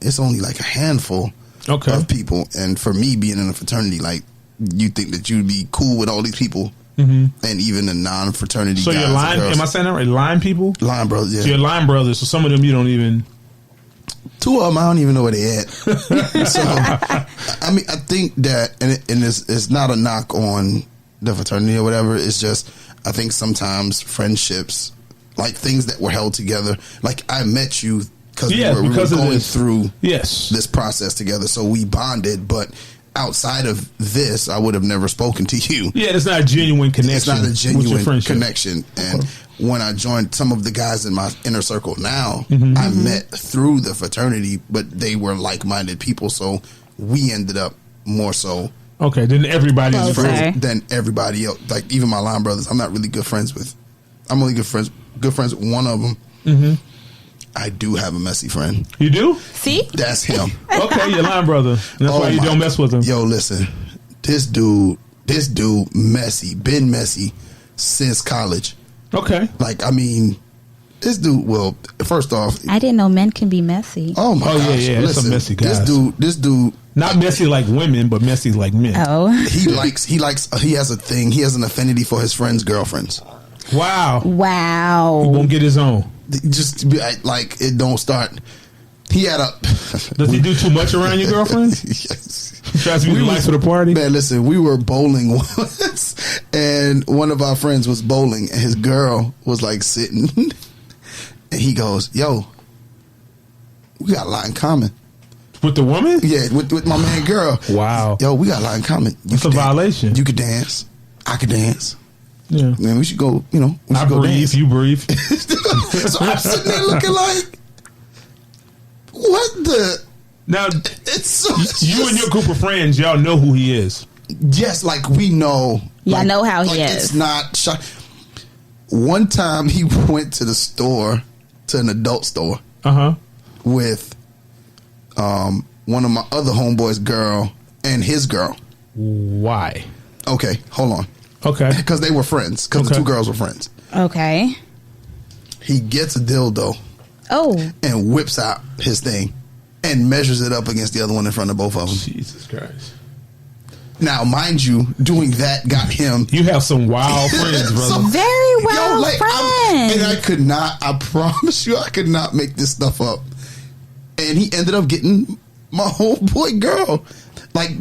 [SPEAKER 4] it's only like a handful of people. And for me, being in a fraternity, like, you think that you'd be cool with all these people, and even the non-fraternity guys.
[SPEAKER 2] So you're line, am I saying that right? Line people?
[SPEAKER 4] Line brothers, yeah.
[SPEAKER 2] So you're line brothers, so some of them you don't even...
[SPEAKER 4] 2 of them, I don't even know where they at. So, I mean, I think that, and it's not a knock on the fraternity or whatever, it's just, I think sometimes friendships, like things that were held together, like I met you because we were going through this process together. So we bonded, but outside of this, I would have never spoken to you.
[SPEAKER 2] Yeah, it's not a genuine connection.
[SPEAKER 4] It's not a genuine connection. And when I joined some of the guys in my inner circle now, I met through the fraternity, but they were like-minded people. So we ended up more so.
[SPEAKER 2] Okay, then everybody is friends.
[SPEAKER 4] Than everybody else. Like even my line brothers, I'm not really good friends with. I'm only good friends with one of them. Mm-hmm. I do have a messy friend.
[SPEAKER 2] You do?
[SPEAKER 3] See?
[SPEAKER 4] That's him.
[SPEAKER 2] Okay, your line brother. That's why you don't mess with him.
[SPEAKER 4] Yo, listen. This dude messy. Been messy since college.
[SPEAKER 2] Okay.
[SPEAKER 4] Like, I mean, this dude, well, first off.
[SPEAKER 3] I didn't know men can be messy.
[SPEAKER 4] Oh, my gosh.
[SPEAKER 2] Yeah. Listen, some messy guys.
[SPEAKER 4] This dude.
[SPEAKER 2] Not messy like women, but messy like men.
[SPEAKER 3] Oh.
[SPEAKER 4] He has a thing. He has an affinity for his friends' girlfriends.
[SPEAKER 2] Wow.
[SPEAKER 3] He
[SPEAKER 2] won't get his own.
[SPEAKER 4] Just like it don't start. He had a.
[SPEAKER 2] Does he do too much around your girlfriends?
[SPEAKER 4] Yes.
[SPEAKER 2] Tries to be the life of the party.
[SPEAKER 4] Man, listen, we were bowling once, and one of our friends was bowling, and his girl was like sitting, and he goes, "Yo, we got a lot in common."
[SPEAKER 2] With the woman?
[SPEAKER 4] Yeah, with my man girl.
[SPEAKER 2] Wow.
[SPEAKER 4] Yo, we got a lot in common.
[SPEAKER 2] It's a violation.
[SPEAKER 4] You could dance. I could dance.
[SPEAKER 2] Yeah.
[SPEAKER 4] Man, we should go,
[SPEAKER 2] I breathe,
[SPEAKER 4] dance.
[SPEAKER 2] you breathe.
[SPEAKER 4] So I'm sitting there looking like, what the?
[SPEAKER 2] Now,
[SPEAKER 4] it's so,
[SPEAKER 2] you and your group of friends, y'all know who he is.
[SPEAKER 4] Yes, like we know.
[SPEAKER 3] Y'all know how he is.
[SPEAKER 4] It's not shock. One time he went to the store, to an adult store, with one of my other homeboys' girl and his girl.
[SPEAKER 2] Why?
[SPEAKER 4] Okay, hold on.
[SPEAKER 2] Okay.
[SPEAKER 4] Because they were friends. Because the two girls were friends.
[SPEAKER 3] Okay.
[SPEAKER 4] He gets a dildo.
[SPEAKER 3] Oh.
[SPEAKER 4] And whips out his thing and measures it up against the other one in front of both of them.
[SPEAKER 2] Jesus Christ.
[SPEAKER 4] Now, mind you, doing that got him.
[SPEAKER 2] You have some wild friends, brother.
[SPEAKER 3] Very wild friends.
[SPEAKER 4] And I promise you, I could not make this stuff up. And he ended up getting my homeboy girl. Like,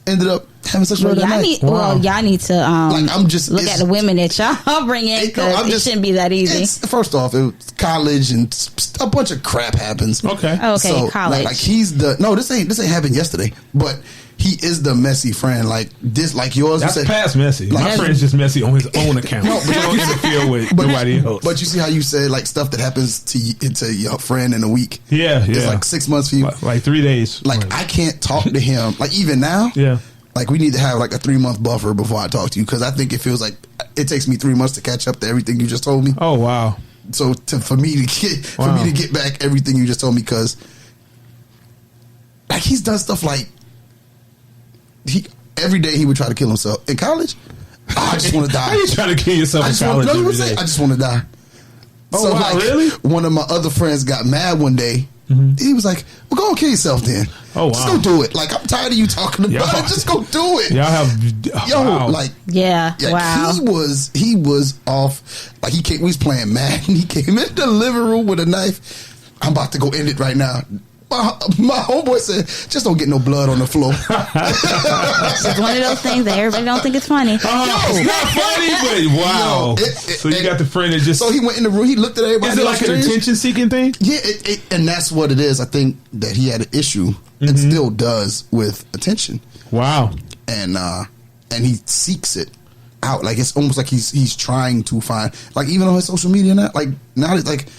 [SPEAKER 4] ended up having sex with her that night.
[SPEAKER 3] Y'all need to look at the women that y'all bring in, because it shouldn't be that easy.
[SPEAKER 4] First off, it was college and a bunch of crap happens.
[SPEAKER 2] Okay.
[SPEAKER 3] So, college.
[SPEAKER 4] Like he's this ain't happened yesterday, but he is the messy friend. Like this, like yours.
[SPEAKER 2] That's past messy. My friend's just messy on his own account. No, but he don't interfere with nobody else.
[SPEAKER 4] But you see how you say like stuff that happens to your friend in a week.
[SPEAKER 2] Yeah.
[SPEAKER 4] It's like 6 months for you.
[SPEAKER 2] Like 3 days.
[SPEAKER 4] Like I can't talk to him. Like even now.
[SPEAKER 2] Yeah.
[SPEAKER 4] Like we need to have like a 3-month buffer before I talk to you, because I think it feels like it takes me 3 months to catch up to everything you just told me.
[SPEAKER 2] Oh wow!
[SPEAKER 4] So for me to get back everything you just told me, because like he's done stuff like every day he would try to kill himself in college. I just want to die.
[SPEAKER 2] How you trying to kill yourself in college every day?
[SPEAKER 4] I just want to die.
[SPEAKER 2] Oh
[SPEAKER 4] so
[SPEAKER 2] wow! Really?
[SPEAKER 4] One of my other friends got mad one day. He was like, "Well, go and kill yourself then.
[SPEAKER 2] Oh wow!
[SPEAKER 4] Just go do it. Like I'm tired of you talking about it. Just go do it."
[SPEAKER 2] Y'all have
[SPEAKER 3] wow.
[SPEAKER 4] He was off. Like we was playing Madden. He came in the living room with a knife. I'm about to go end it right now. My homeboy said, "Just don't get no blood on the floor."
[SPEAKER 3] It's one of those things that everybody don't think it's funny.
[SPEAKER 2] It's not funny, but wow. So you got the friend that just.
[SPEAKER 4] So he went in the room. He looked at everybody.
[SPEAKER 2] Is it like an attention-seeking thing?
[SPEAKER 4] Yeah, and that's what it is. I think that he had an issue and still does with attention.
[SPEAKER 2] Wow.
[SPEAKER 4] And he seeks it out. Like it's almost like he's trying to find, like even on his social media now. Like now, it's like.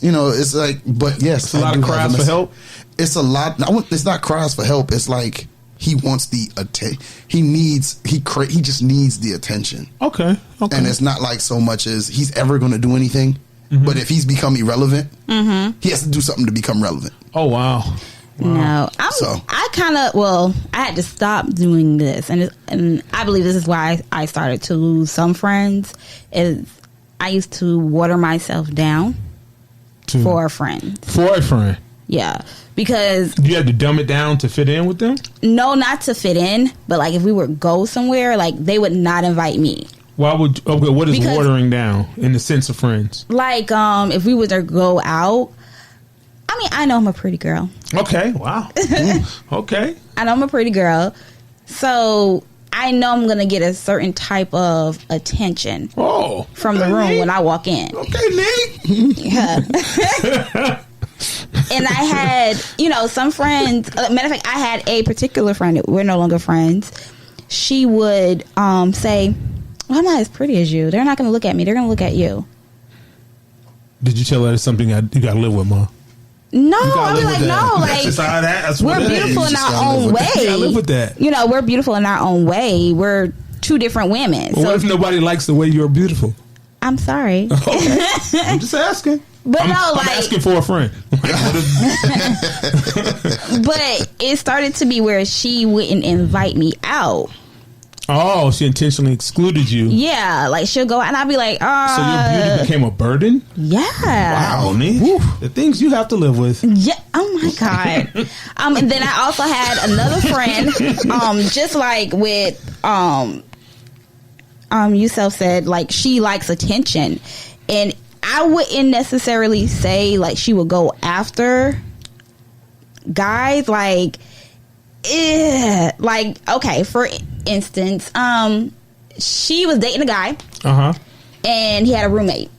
[SPEAKER 4] It's like, but yes,
[SPEAKER 2] it's a lot of cries for help.
[SPEAKER 4] It's a lot. It's not cries for help. It's like he wants the attention. He just needs the attention.
[SPEAKER 2] Okay.
[SPEAKER 4] And it's not like so much as he's ever going to do anything. But if he's become irrelevant, he has to do something to become relevant.
[SPEAKER 2] Oh wow.
[SPEAKER 3] No, I had to stop doing this, and I believe this is why I started to lose some friends. Is I used to water myself down. For a friend. Yeah. Because
[SPEAKER 2] you had to dumb it down to fit in with them?
[SPEAKER 3] No, not to fit in, but like if we would go somewhere, like they would not invite me.
[SPEAKER 2] What is watering down in the sense of friends?
[SPEAKER 3] Like if we were to go out, I mean, I know I'm a pretty girl.
[SPEAKER 2] Okay. Wow. Okay.
[SPEAKER 3] I know I'm a pretty girl. So I know I'm going to get a certain type of attention from the room when I walk in.
[SPEAKER 4] Okay, Nique.
[SPEAKER 3] Yeah. And I had, some friends. Matter of fact, I had a particular friend. We're no longer friends. She would say, well, I'm not as pretty as you. They're not going to look at me. They're going to look at you.
[SPEAKER 2] Did you tell her it's something you got to live with, Mom?
[SPEAKER 3] No, I was like, no, like, we're beautiful in our own way.
[SPEAKER 2] You gotta live with that.
[SPEAKER 3] We're beautiful in our own way. We're two different women.
[SPEAKER 2] Well, what if nobody likes the way you're beautiful?
[SPEAKER 3] I'm sorry.
[SPEAKER 2] Okay. I'm just asking.
[SPEAKER 3] But I'm
[SPEAKER 2] asking for a friend.
[SPEAKER 3] But it started to be where she wouldn't invite me out.
[SPEAKER 2] Oh, she intentionally excluded you.
[SPEAKER 3] Yeah, like she'll go out and I'll be like,
[SPEAKER 2] So your beauty became a burden?
[SPEAKER 3] Yeah.
[SPEAKER 2] Wow, man. The things you have to live with.
[SPEAKER 3] Yeah. Oh my God. And then I also had another friend, just like with Yusuf said, like she likes attention. And I wouldn't necessarily say like she would go after guys like okay, for instance, she was dating a guy, and he had a roommate,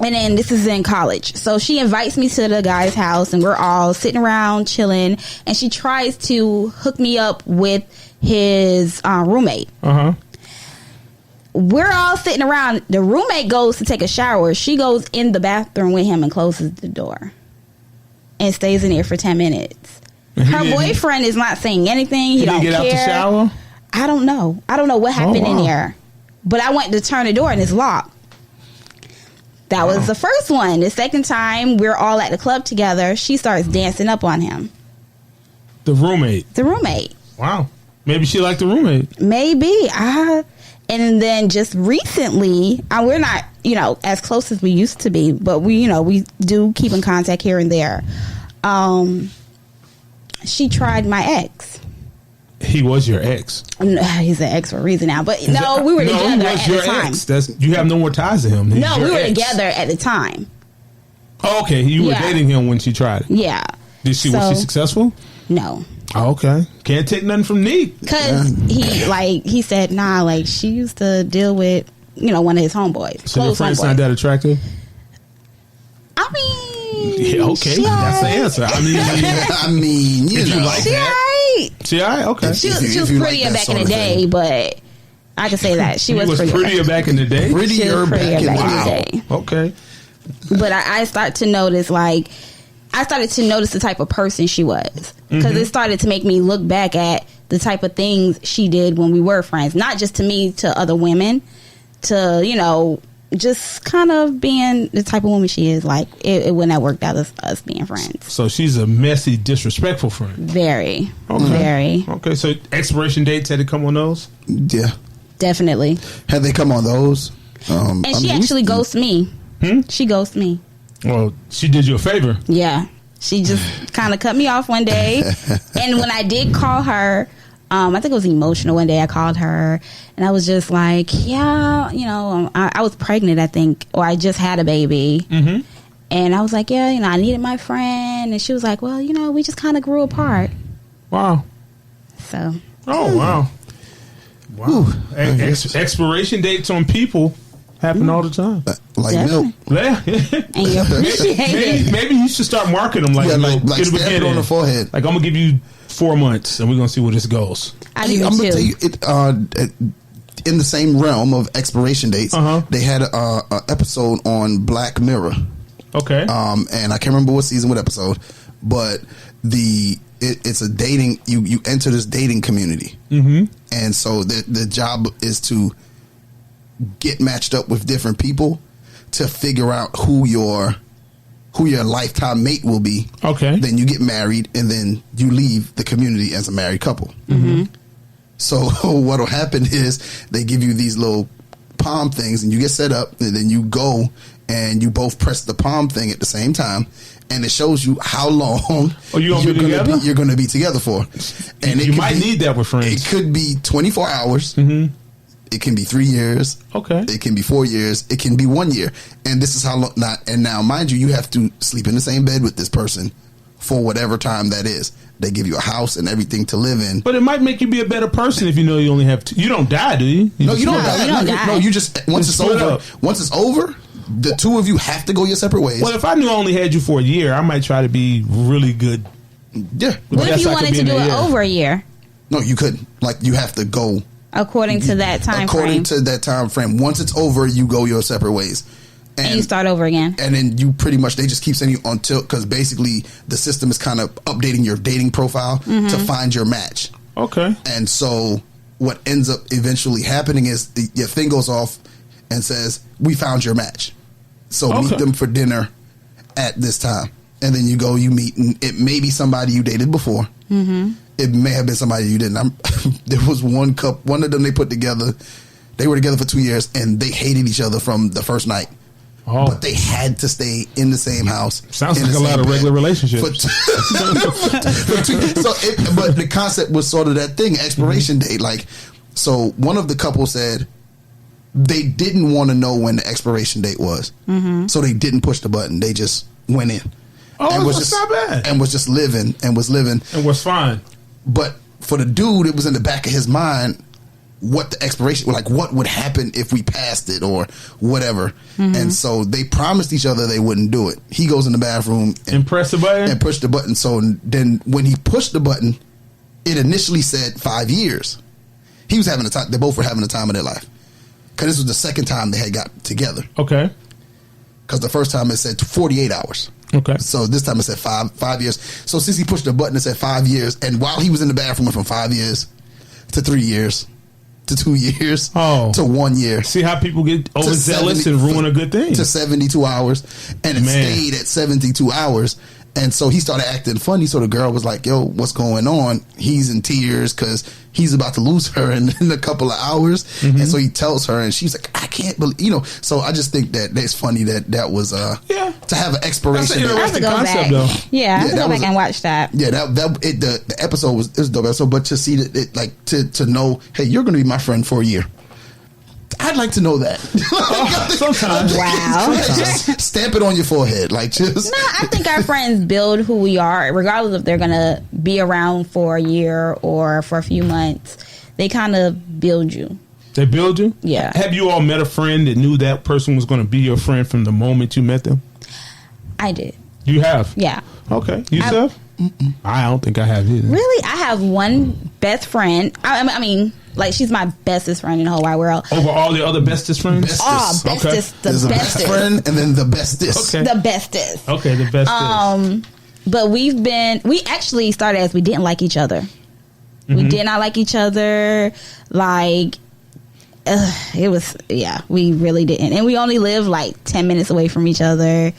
[SPEAKER 3] and then this is in college. So she invites me to the guy's house, and we're all sitting around chilling, and she tries to hook me up with his roommate. We're all sitting around. The roommate goes to take a shower. She goes in the bathroom with him and closes the door and stays in there for 10 minutes. Her boyfriend is not saying anything. He don't care. Did he get out the shower? I don't know. I don't know what happened in there. But I went to turn the door and it's locked. That was the first one. The second time, we're all at the club together. She starts dancing up on him.
[SPEAKER 2] The roommate?
[SPEAKER 3] The roommate.
[SPEAKER 2] Wow. Maybe she liked the roommate.
[SPEAKER 3] Maybe. And then just recently, we're not, as close as we used to be, but we do keep in contact here and there. She tried my ex.
[SPEAKER 2] He was your ex.
[SPEAKER 3] He's an ex for a reason now, but we were together at the time.
[SPEAKER 2] You have no more ties to him.
[SPEAKER 3] We were together at the time.
[SPEAKER 2] Oh, okay, you were dating him when she tried it.
[SPEAKER 3] Yeah.
[SPEAKER 2] Was she successful?
[SPEAKER 3] No.
[SPEAKER 2] Oh, okay. Can't take nothing from Nique.
[SPEAKER 3] Because he said, nah, like she used to deal with, one of his homeboys.
[SPEAKER 2] So your friend's not that attractive?
[SPEAKER 3] I mean,
[SPEAKER 2] yeah, okay, that's the answer.
[SPEAKER 4] I mean,
[SPEAKER 2] you like
[SPEAKER 3] she
[SPEAKER 2] that? She alright? Okay.
[SPEAKER 3] She was prettier back in the day, but I can say that she was
[SPEAKER 2] prettier back in the day.
[SPEAKER 3] Prettier back in the day.
[SPEAKER 2] Okay.
[SPEAKER 3] But I started to notice, the type of person she was, because it started to make me look back at the type of things she did when we were friends, not just to me, to other women, to just kind of being the type of woman she is. Like it wouldn't have worked out us being friends.
[SPEAKER 2] So she's a messy, disrespectful friend.
[SPEAKER 3] Very.
[SPEAKER 2] Okay.
[SPEAKER 3] Very.
[SPEAKER 2] Okay. So expiration dates, had to come on those?
[SPEAKER 4] Yeah,
[SPEAKER 3] definitely.
[SPEAKER 4] Had they come on those?
[SPEAKER 3] And she actually ghosted me. She ghosted me.
[SPEAKER 2] Well, she did you a favor.
[SPEAKER 3] Yeah. She just kind of cut me off one day. And when I did call her, I think it was emotional one day, I called her and I was just like, yeah, I was pregnant, I think, or I just had a baby. And I was like, yeah, I needed my friend. And she was like, well, we just kind of grew apart.
[SPEAKER 2] Wow.
[SPEAKER 3] So.
[SPEAKER 2] Oh, wow. Wow. Expiration dates on people happen all the time.
[SPEAKER 4] Like milk.
[SPEAKER 2] Yeah.
[SPEAKER 3] And you appreciate it.
[SPEAKER 2] Maybe you should start marketing them like milk.
[SPEAKER 4] Like stamp it on the forehead.
[SPEAKER 2] Like, I'm going to give you 4 months and we're going to see where this goes.
[SPEAKER 3] I'm going
[SPEAKER 4] to tell you, in the same realm of expiration dates, they had a episode on Black Mirror.
[SPEAKER 2] Okay.
[SPEAKER 4] And I can't remember what season, what episode, but it's a dating, you enter this dating community. And so the job is to get matched up with different people to figure out who your lifetime mate will be.
[SPEAKER 2] Okay.
[SPEAKER 4] Then you get married and then you leave the community as a married couple. So what'll happen is they give you these little palm things and you get set up and then you go and you both press the palm thing at the same time and it shows you how long
[SPEAKER 2] you're
[SPEAKER 4] going to be together for. And
[SPEAKER 2] you might need that with friends.
[SPEAKER 4] It could be 24 hours. It can be 3 years.
[SPEAKER 2] Okay.
[SPEAKER 4] It can be 4 years. It can be 1 year. And this is how long. And now, mind you, you have to sleep in the same bed with this person for whatever time that is. They give you a house and everything to live in.
[SPEAKER 2] But it might make you be a better person if you only have two. You don't die, do you?
[SPEAKER 4] No, you don't die. No, you just once it's over. Once it's over, the two of you have to go your separate ways.
[SPEAKER 2] Well, if I knew I only had you for a year, I might try to be really good.
[SPEAKER 4] Yeah.
[SPEAKER 3] What if you wanted to do it over a year?
[SPEAKER 4] No, you couldn't. Like, you have to go
[SPEAKER 3] according to that time frame.
[SPEAKER 4] According to that time frame. Once it's over, you go your separate ways.
[SPEAKER 3] And you start over again.
[SPEAKER 4] And then you pretty much, they just keep sending you until, because basically the system is kind of updating your dating profile to find your match.
[SPEAKER 2] Okay.
[SPEAKER 4] And so what ends up eventually happening is your thing goes off and says, we found your match. So meet them for dinner at this time. And then you go, you meet, and it may be somebody you dated before. It may have been somebody you didn't. There was one couple, one of them they put together. They were together for 2 years, and they hated each other from the first night. Oh. But they had to stay in the same house.
[SPEAKER 2] Sounds like a lot of regular relationships.
[SPEAKER 4] But the concept was sort of that thing, expiration date. Like, so one of the couple said they didn't want to know when the expiration date was. So they didn't push the button. They just went in.
[SPEAKER 2] Oh, and was not bad.
[SPEAKER 4] And was just living and was living.
[SPEAKER 2] And was fine.
[SPEAKER 4] But for the dude, it was in the back of his mind what the expiration, like what would happen if we passed it or whatever. And so they promised each other they wouldn't do it. He goes in the bathroom
[SPEAKER 2] and press the button
[SPEAKER 4] and push the button. So then when he pushed the button, it initially said 5 years. He was having a time. They both were having the time of their life. Because this was the second time they had got together.
[SPEAKER 2] Okay.
[SPEAKER 4] Because the first time it said 48 hours.
[SPEAKER 2] Okay.
[SPEAKER 4] So this time it said 5 years. So since he pushed the button, it said 5 years. And while he was in the bathroom, went from 5 years to 3 years to 2 years to 1 year.
[SPEAKER 2] See how people get overzealous and ruin a good thing.
[SPEAKER 4] To 72 hours. And it stayed at 72 hours. And so he started acting funny. So the girl was like, yo, what's going on? He's in tears because he's about to lose her in a couple of hours. And so he tells her, and she's like, I can't believe, So I just think that it's funny that was, to have an expiration.
[SPEAKER 2] That's an interesting concept, though.
[SPEAKER 3] Yeah, I have to go back and watch that.
[SPEAKER 4] Yeah, the episode was a dope episode, but to see that, to know, hey, you're going to be my friend for a year. I'd like to know that.
[SPEAKER 2] Sometimes.
[SPEAKER 3] Wow.
[SPEAKER 4] Just stamp it on your forehead. I
[SPEAKER 3] think our friends build who we are, regardless if they're going to be around for a year or for a few months. They kind of build you.
[SPEAKER 2] They build you?
[SPEAKER 3] Yeah.
[SPEAKER 2] Have you all met a friend that knew that person was going to be your friend from the moment you met them?
[SPEAKER 3] I did.
[SPEAKER 2] You have?
[SPEAKER 3] Yeah.
[SPEAKER 2] Okay. Yusuf? I don't think I have either.
[SPEAKER 3] Really? I have one best friend. I mean, she's my bestest friend in the whole wide world.
[SPEAKER 2] Over all the other bestest friends?
[SPEAKER 3] Bestest.
[SPEAKER 2] Okay.
[SPEAKER 4] There's a best friend and then the bestest.
[SPEAKER 3] Okay. The bestest.
[SPEAKER 2] Okay, the bestest.
[SPEAKER 3] But we actually started as we didn't like each other. We did not like each other. It was, we really didn't. And we only lived 10 minutes away from each other.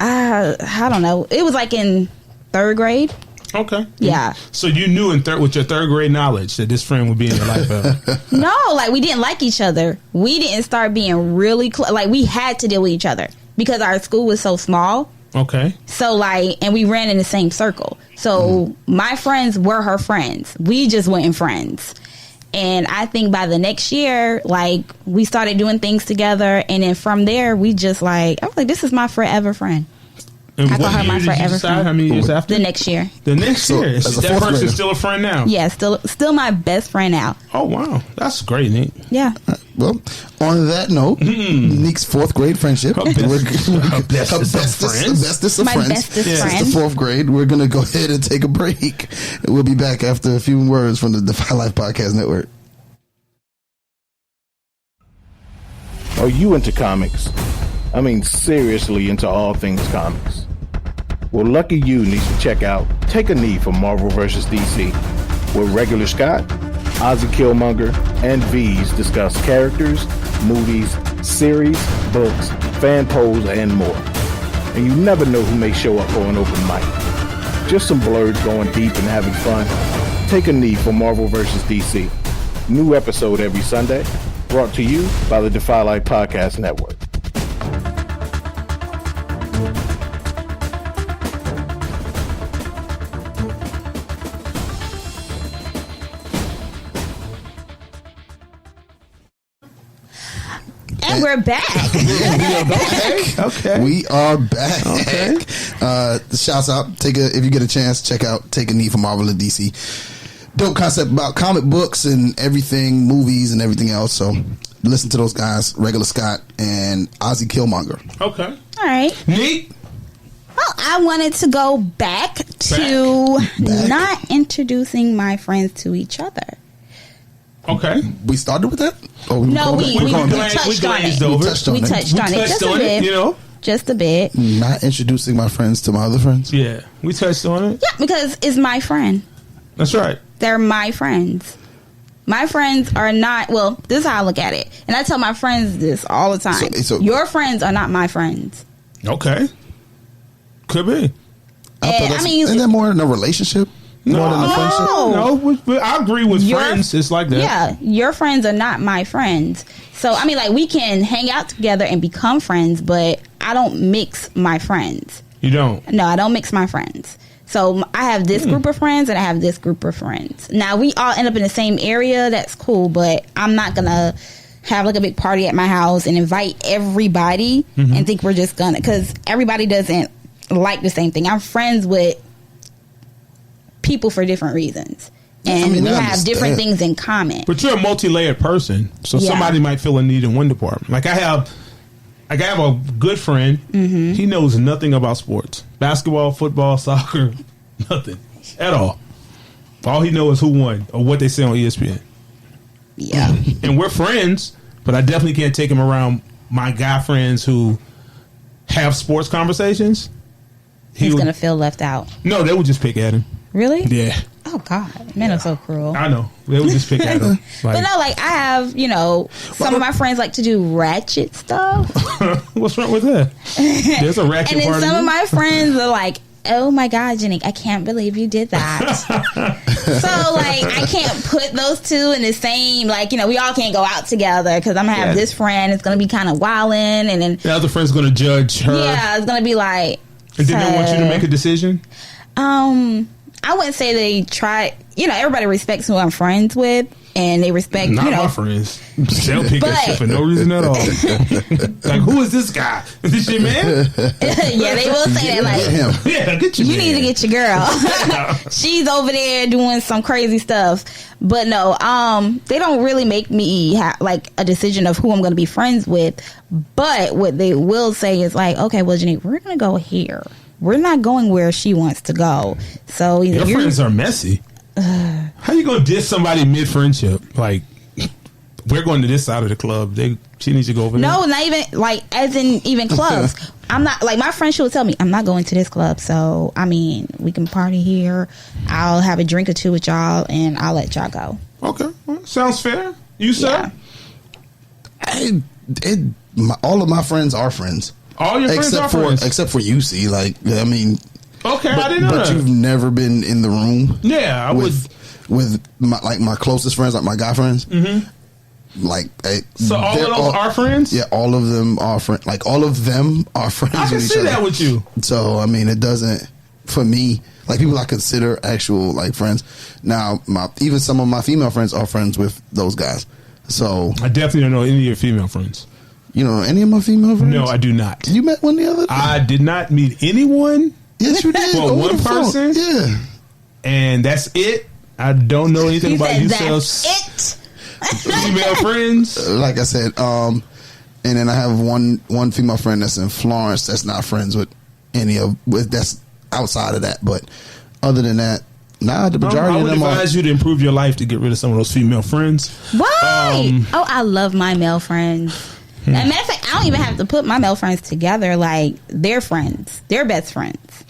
[SPEAKER 3] I don't know. It was in 3rd grade.
[SPEAKER 2] Okay.
[SPEAKER 3] Yeah.
[SPEAKER 2] So you knew with your 3rd grade knowledge that this friend would be in your life.
[SPEAKER 3] No, we didn't like each other. We didn't start being really close. We had to deal with each other because our school was so small.
[SPEAKER 2] Okay. So
[SPEAKER 3] and we ran in the same circle. So my friends were her friends. We just weren't friends. And I think by the next year, we started doing things together. And then from there, we just I was like, this is my forever friend.
[SPEAKER 2] And
[SPEAKER 3] I call her my forever friend.
[SPEAKER 2] How many years after?
[SPEAKER 3] The next year.
[SPEAKER 2] The next year. Is that person still a friend now?
[SPEAKER 3] Yeah, still my best friend now.
[SPEAKER 2] Oh, wow. That's great, Nique.
[SPEAKER 3] Yeah.
[SPEAKER 4] Well, on that note, Nique's 4th grade friendship.
[SPEAKER 2] Her bestest of friends.
[SPEAKER 4] Bestest of
[SPEAKER 3] my
[SPEAKER 4] friends.
[SPEAKER 3] bestest friend.
[SPEAKER 4] Since the 4th grade, we're going to go ahead and take a break. We'll be back after a few words from the Defy Life Podcast Network.
[SPEAKER 1] Are you into comics? I mean, seriously into all things comics. Well, lucky you needs to check out Take a Knee for Marvel vs. DC, where Regular Scott, Ozzy Killmonger, and V's discuss characters, movies, series, books, fan polls, and more. And you never know who may show up for an open mic. Just some blurs going deep and having fun. Take a Knee for Marvel vs. DC. New episode every Sunday, brought to you by the Defy Life Podcast Network.
[SPEAKER 3] And we're back.
[SPEAKER 4] Okay. We are back. Okay. Shouts out. If you get a chance, check out Take a Knee for Marvel and DC. Dope concept about comic books and everything, movies and everything else. So listen to those guys, Regular Scott and Ozzy Killmonger.
[SPEAKER 2] Okay.
[SPEAKER 3] All right.
[SPEAKER 2] Nique?
[SPEAKER 3] Well, I wanted to go back to not introducing my friends to each other.
[SPEAKER 2] Okay.
[SPEAKER 4] We started with that? Or
[SPEAKER 3] No, we touched on it.
[SPEAKER 2] over.
[SPEAKER 3] We touched on it just a bit.
[SPEAKER 2] You know?
[SPEAKER 3] Just a bit.
[SPEAKER 4] Not introducing my friends to my other friends?
[SPEAKER 2] Yeah. We touched on it.
[SPEAKER 3] Yeah, because it's my friend.
[SPEAKER 2] That's right.
[SPEAKER 3] They're my friends. My friends are not, well, this is how I look at it. And I tell my friends this all the time.
[SPEAKER 4] So-
[SPEAKER 3] Your friends are not my friends.
[SPEAKER 2] Okay. Could be.
[SPEAKER 4] Isn't that more in a relationship? More than a friendship?
[SPEAKER 2] No, but I agree with friends. It's like that.
[SPEAKER 3] Yeah, your friends are not my friends. So, I mean, like, we can hang out together and become friends, but I don't mix my friends.
[SPEAKER 2] You don't?
[SPEAKER 3] No, I don't mix my friends. So, I have this group of friends and I have this group of friends. Now, we all end up in the same area. That's cool, but I'm not going to have like a big party at my house and invite everybody and think we're just going to, because everybody doesn't like the same thing. I'm friends with people for different reasons. And we have different things in common.
[SPEAKER 2] But you're a multi-layered person, so somebody might feel a need in one department. Like I have a good friend. He knows nothing about sports, basketball, football, soccer, nothing at all. All he knows is who won or what they say on ESPN.
[SPEAKER 3] Yeah,
[SPEAKER 2] and we're friends, but I definitely can't take him around my guy friends who have sports conversations.
[SPEAKER 3] He's gonna feel left out.
[SPEAKER 2] No, they would just pick at him.
[SPEAKER 3] Really?
[SPEAKER 2] Yeah.
[SPEAKER 3] Oh God, men are so cruel.
[SPEAKER 2] I know. They would just pick at him.
[SPEAKER 3] But no, like I have, some of my friends like to do ratchet stuff.
[SPEAKER 2] What's wrong with that? There's a ratchet
[SPEAKER 3] and then
[SPEAKER 2] party.
[SPEAKER 3] some of my friends are like, "Oh my God, Jenny, I can't believe you did that." So like, I can't put those two in the same. Like, we all can't go out together because I'm gonna have this friend. It's gonna be kind of wilding, and then
[SPEAKER 2] the other friend's gonna judge her.
[SPEAKER 3] Yeah, it's gonna be like.
[SPEAKER 2] And did they want you to make a decision?
[SPEAKER 3] I wouldn't say they try. Everybody respects who I'm friends with, and they respect.
[SPEAKER 2] Not my friends. They'll pick that shit for no reason at all. Like, who is this guy? Is this your man?
[SPEAKER 3] Yeah, they will say that. Like,
[SPEAKER 2] yeah, get your
[SPEAKER 3] you
[SPEAKER 2] man.
[SPEAKER 3] need to get your girl. She's over there doing some crazy stuff. But no, they don't really make me have like a decision of who I'm going to be friends with. But what they will say is like, okay, well, Jenny, we're going to go here. We're not going where she wants to go. So
[SPEAKER 2] your friends are messy. How you gonna diss somebody mid friendship? Like, we're going to this side of the club. She needs to go over there.
[SPEAKER 3] No, not even like as in even clubs. I'm not like my friend. She will tell me I'm not going to this club. So I mean, we can party here. I'll have a drink or two with y'all, and I'll let y'all go.
[SPEAKER 2] Okay, well, sounds fair. You sir?
[SPEAKER 4] All of my friends are friends.
[SPEAKER 2] All your friends are friends,
[SPEAKER 4] except for you. See, like I mean,
[SPEAKER 2] okay, I didn't know that.
[SPEAKER 4] But you've never been in the room.
[SPEAKER 2] Yeah, I was
[SPEAKER 4] with my closest friends, like my guy friends. Like,
[SPEAKER 2] so all of those are friends.
[SPEAKER 4] Yeah, all of them are friends. Like all of them are friends.
[SPEAKER 2] I can
[SPEAKER 4] with each
[SPEAKER 2] see
[SPEAKER 4] other.
[SPEAKER 2] that with you.
[SPEAKER 4] So I mean, it doesn't for me. Like people I consider actual like friends. Now, even some of my female friends are friends with those guys. So
[SPEAKER 2] I definitely don't know any of your female friends.
[SPEAKER 4] You know any of my female friends?
[SPEAKER 2] No, I do not.
[SPEAKER 4] You met one the other day?
[SPEAKER 2] I did not meet anyone.
[SPEAKER 4] Yes, you did.
[SPEAKER 2] Well, one person.
[SPEAKER 4] Yeah.
[SPEAKER 2] And that's it. I don't know anything about yourselves. Female friends.
[SPEAKER 4] Like I said, and then I have one female friend that's in Florence that's not friends with any of that's outside of that. But other than that, the majority of them
[SPEAKER 2] I would advise you to improve your life to get rid of some of those female friends.
[SPEAKER 3] Why? I love my male friends. As a matter of fact, I don't even have to put my male friends together. Like they're friends, they're best friends.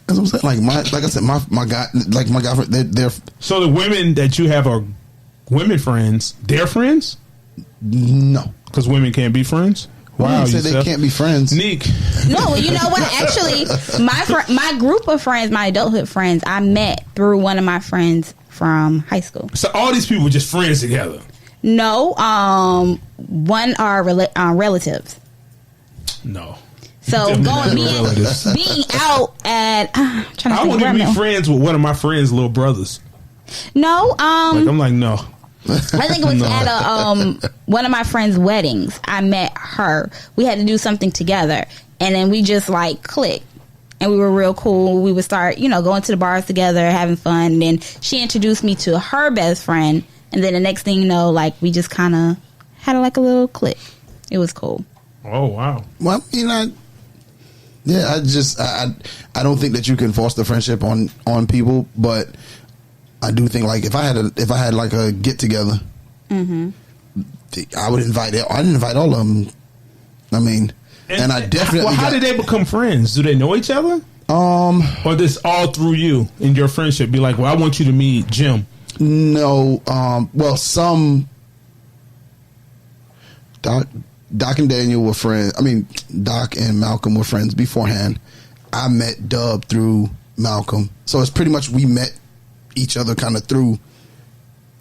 [SPEAKER 4] That's what I'm saying. Like I said, my guy friend, they're
[SPEAKER 2] so the women that you have are women friends. They're friends?
[SPEAKER 4] No,
[SPEAKER 2] because women can't be friends.
[SPEAKER 4] Wow, you say they can't be friends.
[SPEAKER 2] Nique.
[SPEAKER 3] No, you know what? Actually, my group of friends, my adulthood friends, I met through one of my friends from high school.
[SPEAKER 2] So all these people were just friends together.
[SPEAKER 3] No, one are relatives.
[SPEAKER 2] No.
[SPEAKER 3] So being out at
[SPEAKER 2] I wouldn't be friends with one of my friends' little brothers.
[SPEAKER 3] No,
[SPEAKER 2] I'm like no.
[SPEAKER 3] I think it was at one of my friends' weddings. I met her. We had to do something together, and then we just like clicked, and we were real cool. We would start, going to the bars together, having fun. And then she introduced me to her best friend, and then the next thing you know, like we just kind of had like a little click. It was cool.
[SPEAKER 2] Oh wow.
[SPEAKER 4] Well, I don't think that you can foster friendship on people, but I do think like if I had like a get together, I would invite it. I'd invite all of them. I mean, and I definitely.
[SPEAKER 2] Well, how did they become friends? Do they know each other? Or this all through you and your friendship? Be like, well, I want you to meet Jim.
[SPEAKER 4] No. Well, some Doc and Daniel were friends. I mean, Doc and Malcolm were friends beforehand. I met Dub through Malcolm, so it's pretty much we met each other kind of through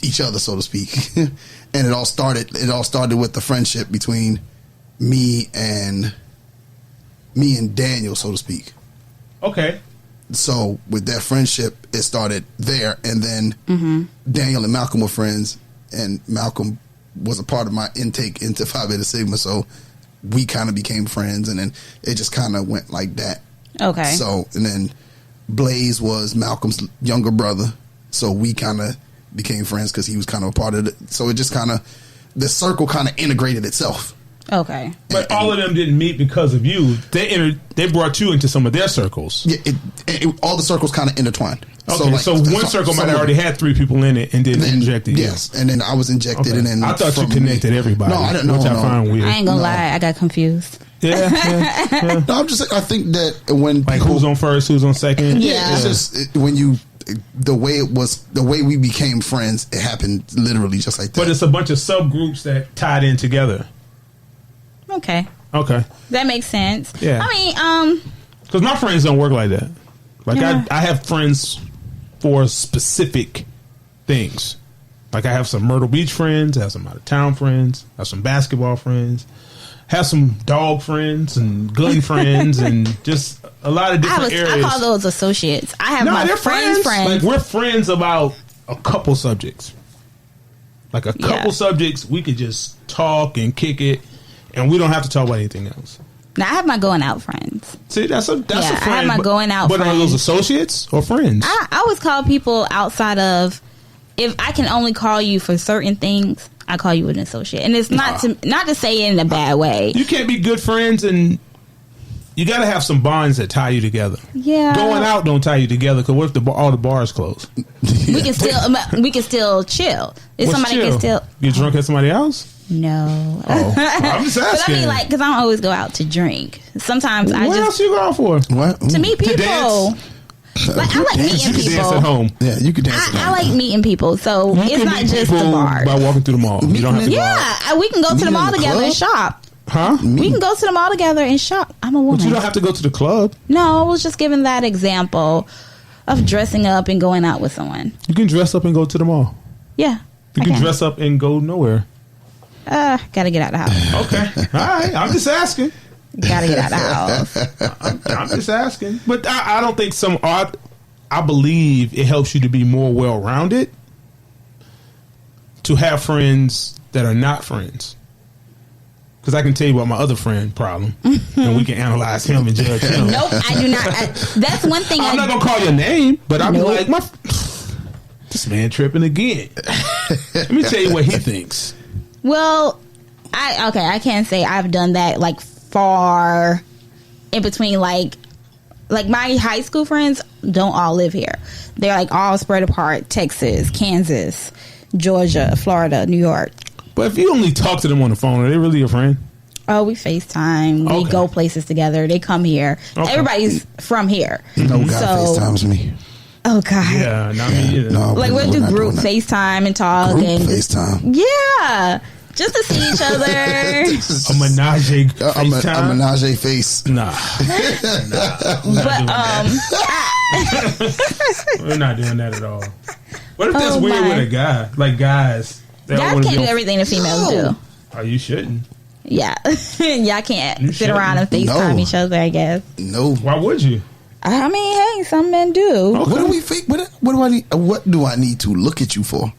[SPEAKER 4] each other, so to speak. And it all started with the friendship between me and Daniel, so to speak.
[SPEAKER 2] Okay.
[SPEAKER 4] So with that friendship, it started there, and then Daniel and Malcolm were friends, and Malcolm was a part of my intake into Phi Beta Sigma, so we kind of became friends, and then it just kind of went like that.
[SPEAKER 3] Okay.
[SPEAKER 4] So, and then Blaze was Malcolm's younger brother, so we kind of became friends because he was kind of a part of it. So it just kind of, the circle kind of integrated itself.
[SPEAKER 3] Okay.
[SPEAKER 2] But all of them didn't meet because of you. They brought you into some of their circles.
[SPEAKER 4] Yeah, all the circles kind of intertwined.
[SPEAKER 2] Okay, so one circle might have already had 3 people in it and then injected you.
[SPEAKER 4] Yes, and then I was injected, and then
[SPEAKER 2] I thought you connected everybody.
[SPEAKER 4] No, I didn't know.
[SPEAKER 2] Which I find weird.
[SPEAKER 3] I ain't gonna lie, I got confused.
[SPEAKER 2] Yeah.
[SPEAKER 4] No, I'm just saying, I think that when
[SPEAKER 2] Like
[SPEAKER 4] people,
[SPEAKER 2] who's on first, who's on second.
[SPEAKER 3] Yeah.
[SPEAKER 4] it's just when you the way we became friends, it happened literally just like that.
[SPEAKER 2] But it's a bunch of subgroups that tied in together.
[SPEAKER 3] Okay.
[SPEAKER 2] That
[SPEAKER 3] makes sense.
[SPEAKER 2] Yeah.
[SPEAKER 3] I mean,
[SPEAKER 2] because my friends don't work like that. Like
[SPEAKER 3] Yeah.
[SPEAKER 2] I have friends for specific things. Like I have some Myrtle Beach friends, I have some out of town friends, I have some basketball friends, have some dog friends and gun friends, and just a lot of different areas.
[SPEAKER 3] I call those associates. I have my
[SPEAKER 2] they're
[SPEAKER 3] friends.
[SPEAKER 2] Like we're friends about a couple subjects. Like a couple subjects, we could just talk and kick it, and we don't have to talk about anything else.
[SPEAKER 3] Now I have my going out friends.
[SPEAKER 2] See, that's a friend.
[SPEAKER 3] I have my going out
[SPEAKER 2] But
[SPEAKER 3] friends.
[SPEAKER 2] are those associates or friends?
[SPEAKER 3] I always call people outside of, if I can only call you for certain things, I call you an associate. And it's not to say it in a bad way.
[SPEAKER 2] You can't be good friends, and you got to have some bonds that tie you together.
[SPEAKER 3] Yeah.
[SPEAKER 2] Going out don't tie you together, because what if all the bars close?
[SPEAKER 3] We can still chill. If
[SPEAKER 2] What's
[SPEAKER 3] somebody
[SPEAKER 2] chill?
[SPEAKER 3] can still
[SPEAKER 2] Get drunk at somebody else?
[SPEAKER 3] No.
[SPEAKER 2] Oh, I'm just
[SPEAKER 3] But I
[SPEAKER 2] asking.
[SPEAKER 3] mean, like, because I don't always go out to drink. Sometimes I
[SPEAKER 2] what else
[SPEAKER 3] just
[SPEAKER 2] you going for?
[SPEAKER 4] What?
[SPEAKER 3] to meet people.
[SPEAKER 2] dance?
[SPEAKER 3] Like I like meeting
[SPEAKER 2] You can
[SPEAKER 3] people.
[SPEAKER 2] dance at home.
[SPEAKER 4] Yeah, you could dance.
[SPEAKER 3] I like meeting people, so
[SPEAKER 2] You
[SPEAKER 3] it's
[SPEAKER 2] can
[SPEAKER 3] not
[SPEAKER 2] meet
[SPEAKER 3] just the
[SPEAKER 2] people
[SPEAKER 3] bar.
[SPEAKER 2] by walking through the mall. You don't have to go out.
[SPEAKER 3] Yeah, we can go to
[SPEAKER 4] Meeting
[SPEAKER 3] the mall
[SPEAKER 4] in the
[SPEAKER 3] together and
[SPEAKER 4] club?
[SPEAKER 3] shop.
[SPEAKER 2] Huh?
[SPEAKER 3] We can go to the mall together and shop. I'm a woman.
[SPEAKER 2] But you don't have to go to the club.
[SPEAKER 3] No, I was just giving that example of dressing up and going out with someone.
[SPEAKER 2] You can dress up and go to the mall.
[SPEAKER 3] Yeah.
[SPEAKER 2] You can dress up and go nowhere.
[SPEAKER 3] Gotta get out the house.
[SPEAKER 2] Okay. All right. I'm just asking.
[SPEAKER 3] Gotta get out the house.
[SPEAKER 2] I'm just asking. But I don't think I believe it helps you to be more well-rounded to have friends that are not friends. Because I can tell you about my other friend problem, and we can analyze him and judge him.
[SPEAKER 3] Nope, I do not. That's one thing.
[SPEAKER 2] I'm not going to call your name, but I'll
[SPEAKER 3] Nope.
[SPEAKER 2] be like, this man tripping again. Let me tell you what he thinks.
[SPEAKER 3] Well, I can't say I've done that like far in between. Like my high school friends don't all live here. They're like all spread apart: Texas, Kansas, Georgia, Florida, New York.
[SPEAKER 2] But if you only talk to them on the phone, are they really your friend?
[SPEAKER 3] Oh, we FaceTime. We
[SPEAKER 2] Okay.
[SPEAKER 3] go places together. They come here.
[SPEAKER 2] Okay.
[SPEAKER 3] Everybody's from here.
[SPEAKER 4] No guy FaceTimes me.
[SPEAKER 3] Oh God.
[SPEAKER 2] Yeah, not me either.
[SPEAKER 4] No,
[SPEAKER 3] Like we'll
[SPEAKER 4] we're
[SPEAKER 3] do
[SPEAKER 4] not
[SPEAKER 3] group
[SPEAKER 4] doing that.
[SPEAKER 3] FaceTime and talk
[SPEAKER 4] Group
[SPEAKER 3] and
[SPEAKER 4] FaceTime.
[SPEAKER 3] yeah, just to see each other.
[SPEAKER 2] A menage
[SPEAKER 4] I'm a
[SPEAKER 2] FaceTime?
[SPEAKER 4] menage face.
[SPEAKER 2] Nah. We're not doing that at all. What if that's
[SPEAKER 3] Oh,
[SPEAKER 2] weird
[SPEAKER 3] my.
[SPEAKER 2] with a guy? Like guys. They don't
[SPEAKER 3] Guys
[SPEAKER 2] wanna
[SPEAKER 3] can't
[SPEAKER 2] be
[SPEAKER 3] do
[SPEAKER 2] on-
[SPEAKER 3] everything the females do.
[SPEAKER 2] Oh, you shouldn't.
[SPEAKER 3] Yeah, y'all can't
[SPEAKER 2] You
[SPEAKER 3] sit around and
[SPEAKER 2] shouldn't.
[SPEAKER 3] FaceTime
[SPEAKER 4] No.
[SPEAKER 3] each other. I guess.
[SPEAKER 4] No.
[SPEAKER 2] Why would you?
[SPEAKER 3] I mean, hey, some men do.
[SPEAKER 4] What do we fake? What do I need? What do I need to look at you for?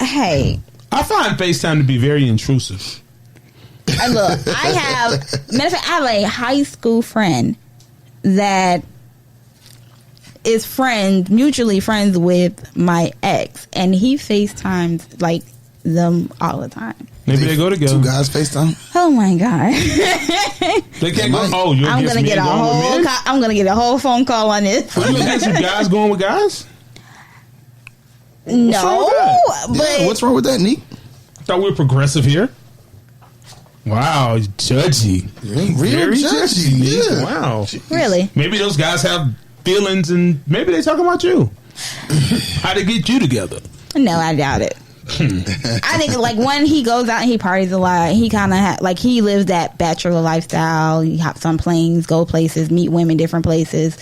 [SPEAKER 3] Hey,
[SPEAKER 2] I find FaceTime to be very intrusive.
[SPEAKER 3] look, I have. Matter of fact, I have a high school friend that is mutually friends with my ex, and he FaceTimes like them all the time.
[SPEAKER 2] Maybe they go together.
[SPEAKER 4] Two guys FaceTime.
[SPEAKER 3] Oh my god!
[SPEAKER 2] They can't go. Oh, you're
[SPEAKER 3] I'm gonna get a whole. I'm gonna get a whole phone call on this.
[SPEAKER 2] Are you against you guys going with guys?
[SPEAKER 3] No, but
[SPEAKER 4] Yeah, what's wrong with that, Nique?
[SPEAKER 2] Thought we were progressive here. Wow, judgy.
[SPEAKER 4] Real judgy.
[SPEAKER 2] Nique.
[SPEAKER 4] Yeah.
[SPEAKER 2] Wow.
[SPEAKER 3] really,
[SPEAKER 2] Maybe those guys have feelings, and maybe they talking about you. How to get you together?
[SPEAKER 3] no, I doubt it. I think like when he goes out and he parties a lot, he kind of like he lives that bachelor lifestyle. He hops on planes, go places, meet women different places,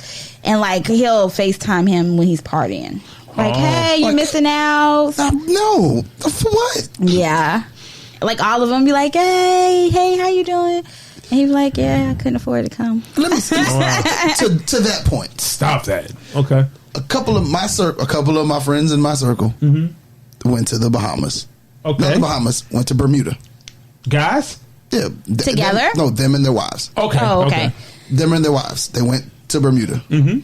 [SPEAKER 3] and like he'll FaceTime him when he's partying. Like, hey, you
[SPEAKER 4] Like-
[SPEAKER 3] missing out?
[SPEAKER 4] No. For what?
[SPEAKER 3] Yeah, like all of them be like, hey, how you doing? And he's like, yeah, I couldn't afford to come.
[SPEAKER 4] Let me see. to that point,
[SPEAKER 2] Stop that. Okay.
[SPEAKER 4] a couple of my friends in my circle went to the Bahamas.
[SPEAKER 2] Okay.
[SPEAKER 4] Not the Bahamas, went to Bermuda.
[SPEAKER 2] Guys?
[SPEAKER 4] Yeah.
[SPEAKER 3] Together?
[SPEAKER 4] Them and their wives.
[SPEAKER 2] Okay.
[SPEAKER 3] Oh, okay.
[SPEAKER 4] Them and their wives. They went to Bermuda. Mm-hmm.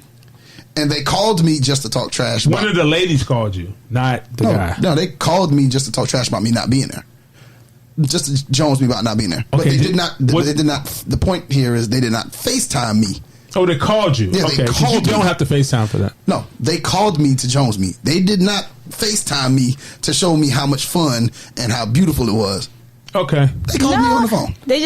[SPEAKER 4] And they called me just to talk trash
[SPEAKER 2] One of the ladies called you, not the guy.
[SPEAKER 4] No, they called me just to talk trash about me not being there. Just to Jones me about not being there. But
[SPEAKER 2] Okay,
[SPEAKER 4] they did not. They did not. The point here is they did not FaceTime me.
[SPEAKER 2] Oh, they called you.
[SPEAKER 4] Yeah, they
[SPEAKER 2] okay.
[SPEAKER 4] called
[SPEAKER 2] You
[SPEAKER 4] me.
[SPEAKER 2] don't have to FaceTime for that.
[SPEAKER 4] No, they called me to Jones me. They did not FaceTime me to show me how much fun and how beautiful it was.
[SPEAKER 2] Okay.
[SPEAKER 4] They called me on the phone.
[SPEAKER 3] They